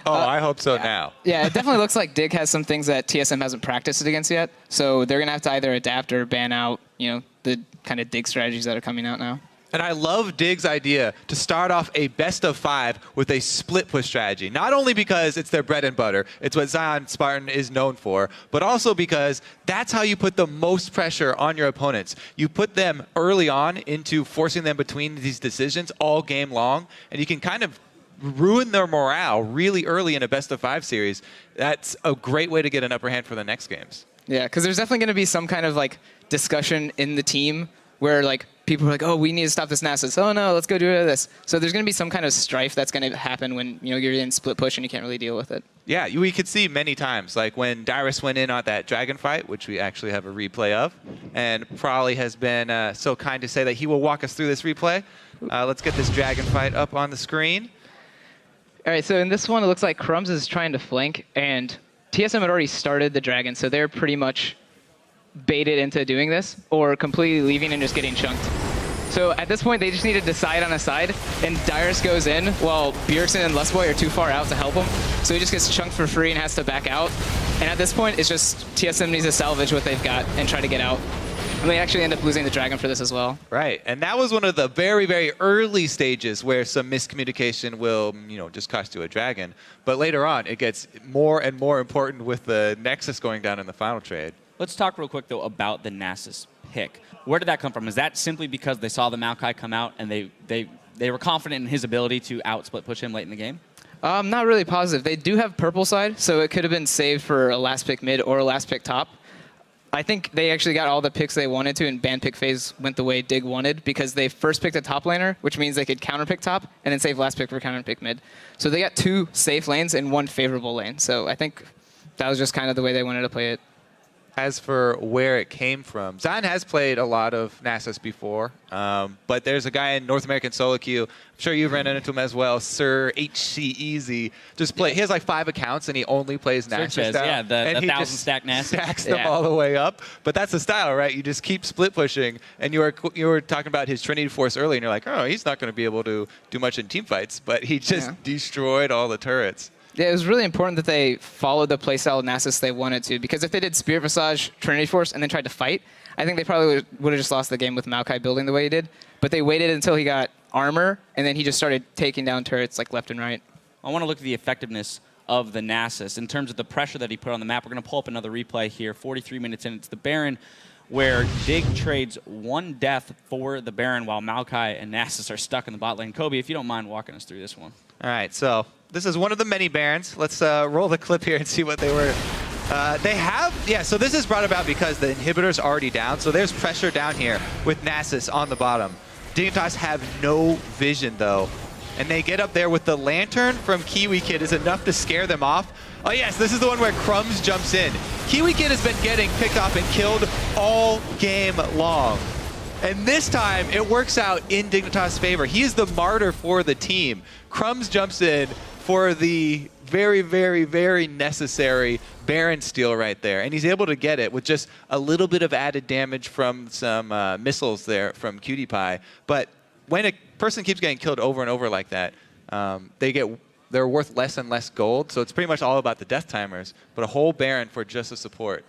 Oh, I hope so now.
Yeah, it definitely looks like Dig has some things that TSM hasn't practiced against yet. So they're going to have to either adapt or ban out, the kind of Dig strategies that are coming out now.
And I love Dig's idea to start off a best-of-5 with a split push strategy. Not only because it's their bread and butter, it's what Zion Spartan is known for, but also because that's how you put the most pressure on your opponents. You put them early on into forcing them between these decisions all game long, and you can kind of ruin their morale really early in a best-of-5 series. That's a great way to get an upper hand for the next games.
Yeah, because there's definitely going to be some kind of discussion in the team where people are like, oh, we need to stop this Nasus. Oh no, let's go do this. So there's going to be some kind of strife that's going to happen when you're in split push and you can't really deal with it.
Yeah, we could see many times, like when Dyrus went in on that dragon fight, which we actually have a replay of, and Prawley has been so kind to say that he will walk us through this replay. Let's get this dragon fight up on the screen.
All right, so in this one, it looks like Crumbs is trying to flank, and TSM had already started the dragon, so they're pretty much baited into doing this, or completely leaving and just getting chunked. So at this point, they just need to decide on a side, and Dyrus goes in while Bjergsen and Lustboy are too far out to help him, so he just gets chunked for free and has to back out. And at this point, it's just TSM needs to salvage what they've got and try to get out. And they actually end up losing the dragon for this as well.
Right, and that was one of the very, very early stages where some miscommunication will, just cost you a dragon. But later on, it gets more and more important with the Nexus going down in the final trade.
Let's talk real quick, though, about the Nasus pick. Where did that come from? Is that simply because they saw the Maokai come out and they were confident in his ability to out-split push him late in the game?
I'm not really positive. They do have purple side, so it could have been saved for a last pick mid or a last pick top. I think they actually got all the picks they wanted to, and ban pick phase went the way Dig wanted because they first picked a top laner, which means they could counter pick top, and then save last pick for counter pick mid. So they got 2 safe lanes and 1 favorable lane. So I think that was just kind of the way they wanted to play it.
As for where it came from, Zion has played a lot of Nasus before, but there's a guy in North American solo queue. I'm sure you've ran into him as well, Sir HC Easy. Just play. He has like 5 accounts and he only plays Nasus.
Yeah, the 1,000 stack Nasus.
Stacks them all the way up. But that's the style, right? You just keep split pushing. And you were talking about his Trinity Force earlier, and you're like, oh, he's not going to be able to do much in team fights. But he just destroyed all the turrets.
Yeah, it was really important that they followed the playstyle of Nasus they wanted to, because if they did Spirit Visage, Trinity Force, and then tried to fight, I think they probably would have just lost the game with Maokai building the way he did. But they waited until he got armor, and then he just started taking down turrets like left and right.
I want to look at the effectiveness of the Nasus in terms of the pressure that he put on the map. We're going to pull up another replay here, 43 minutes in. It's the Baron, where Dig trades 1 death for the Baron while Maokai and Nasus are stuck in the bot lane. Kobe, if you don't mind walking us through this one.
All right, so this is one of the many Barons. Let's roll the clip here and see what they were. So this is brought about because the inhibitor's already down, so there's pressure down here with Nasus on the bottom. Dignitas have no vision, though, and they get up there with the Lantern from Kiwi Kid is enough to scare them off. Oh yes, this is the one where Crumbs jumps in. Kiwi Kid has been getting picked off and killed all game long. And this time, it works out in Dignitas' favor. He is the martyr for the team. Crumbs jumps in for the very, very, very necessary Baron steal right there. And he's able to get it with just a little bit of added damage from some missiles there from Cutie Pie. But when a person keeps getting killed over and over like that, they're worth less and less gold. So it's pretty much all about the death timers. But a whole Baron for just a support.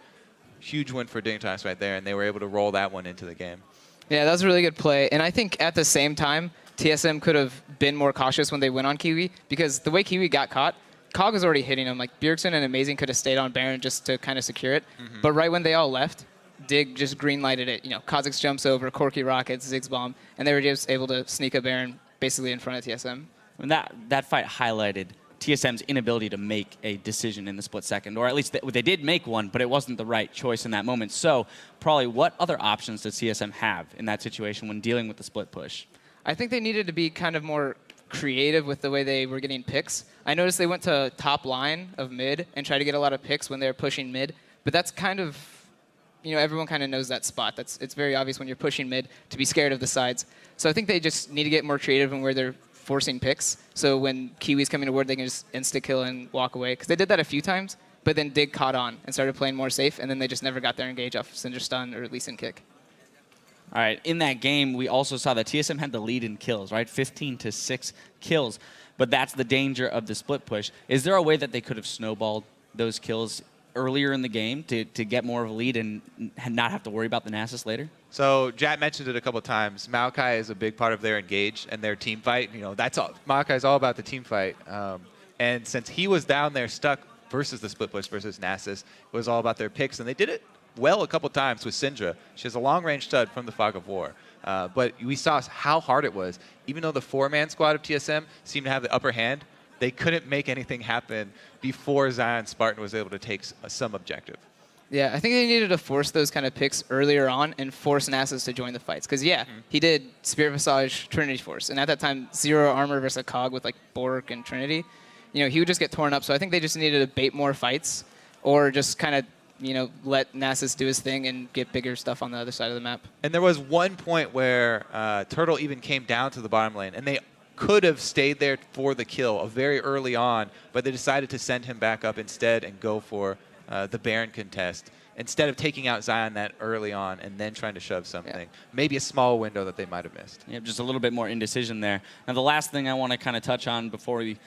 Huge win for Dignitas right there. And they were able to roll that one into the game.
Yeah, that was a really good play. And I think at the same time, TSM could have been more cautious when they went on Kiwi, because the way Kiwi got caught, Cog was already hitting him. Like, Bjergsen and Amazing could have stayed on Baron just to kind of secure it. But right when they all left, Dig just green-lighted it. You know, Kha'Zix jumps over, Corki rockets, Ziggs bomb, and they were just able to sneak a Baron basically in front of TSM.
And that fight highlighted TSM's inability to make a decision in the split second, or at least they did make one, but it wasn't the right choice in that moment. So probably what other options does TSM have in that situation when dealing with the split push?
I think they needed to be kind of more creative with the way they were getting picks. I noticed they went to top line of mid and tried to get a lot of picks when they were pushing mid, but that's kind of, you know, everyone kind of knows that spot. It's very obvious when you're pushing mid to be scared of the sides. So I think they just need to get more creative in where they're forcing picks. So when Kiwi's coming toward, they can just insta-kill and walk away. Because they did that a few times, but then Dig caught on and started playing more safe, and then they just never got their engage off Cinder Stun or at least in kick.
All right, in that game, we also saw that TSM had the lead in kills, right? 15-6 kills. But that's the danger of the split push. Is there a way that they could have snowballed those kills earlier in the game to get more of a lead and not have to worry about the Nasus later?
So Jat mentioned it a couple of times. Maokai is a big part of their engage and their team fight. You know, that's all. Maokai is all about the team fight. And since he was down there stuck versus the split push versus Nasus, it was all about their picks, and they did it well a couple times with Syndra. She has a long-range stud from the Fog of War. But we saw how hard it was. Even though the 4-man squad of TSM seemed to have the upper hand, they couldn't make anything happen before Zion Spartan was able to take some objective.
Yeah, I think they needed to force those kind of picks earlier on and force Nasus to join the fights. Because, yeah, he did Spirit Visage, Trinity Force. And at that time, 0 armor versus a Cog with, like, Bork and Trinity. You know, he would just get torn up. So I think they just needed to bait more fights or just kind of, you know, let Nasus do his thing and get bigger stuff on the other side of the map.
And there was one point where Turtle even came down to the bottom lane, and they could have stayed there for the kill very early on, but they decided to send him back up instead and go for the Baron contest instead of taking out Zion that early on and then trying to shove something. Yeah. Maybe a small window that they might have missed.
Yeah, just a little bit more indecision there. Now, the last thing I want to kind of touch on before we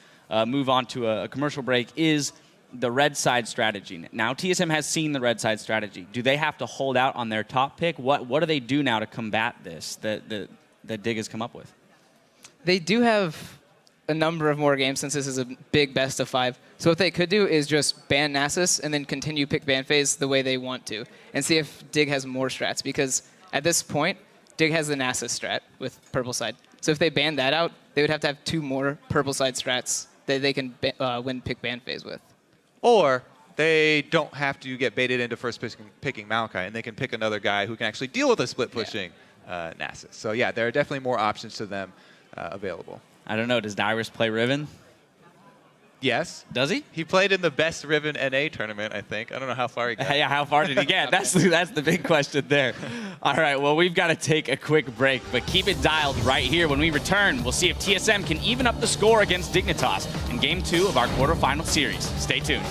move on to a commercial break is the red side strategy. Now, TSM has seen the red side strategy. Do they have to hold out on their top pick? What do they do now to combat this that Dig has come up with?
They do have a number of more games since this is a big best of 5. So what they could do is just ban Nasus and then continue pick ban phase the way they want to and see if Dig has more strats, because at this point, Dig has the Nasus strat with purple side. So if they ban that out, they would have to have 2 more purple side strats that they can win pick ban phase with.
Or they don't have to get baited into first picking Maokai, and they can pick another guy who can actually deal with a split pushing Nasus. So yeah, there are definitely more options to them available.
I don't know. Does Dyrus play Riven?
Yes.
Does he?
He played in the best Riven NA tournament, I think. I don't know how far he got.
Yeah, how far did he get? That's the big question there. All right, well, we've got to take a quick break, but keep it dialed right here. When we return, we'll see if TSM can even up the score against Dignitas in Game 2 of our quarterfinal series. Stay tuned.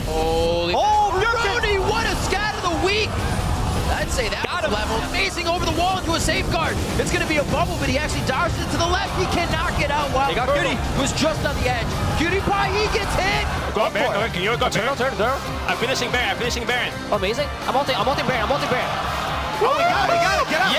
Holy Brody, what a scat of the week! I'd say that was level. Amazing over the wall into a safeguard. It's going to be a bubble, but he actually dodges it to the left. He cannot get out while Cutie was just on the edge. Cutie Pie, he gets hit!
Go up, Baron, can you go up? Turn. I'm finishing Baron,
Amazing. I'm ulting Baron.
Oh, we got it, get up!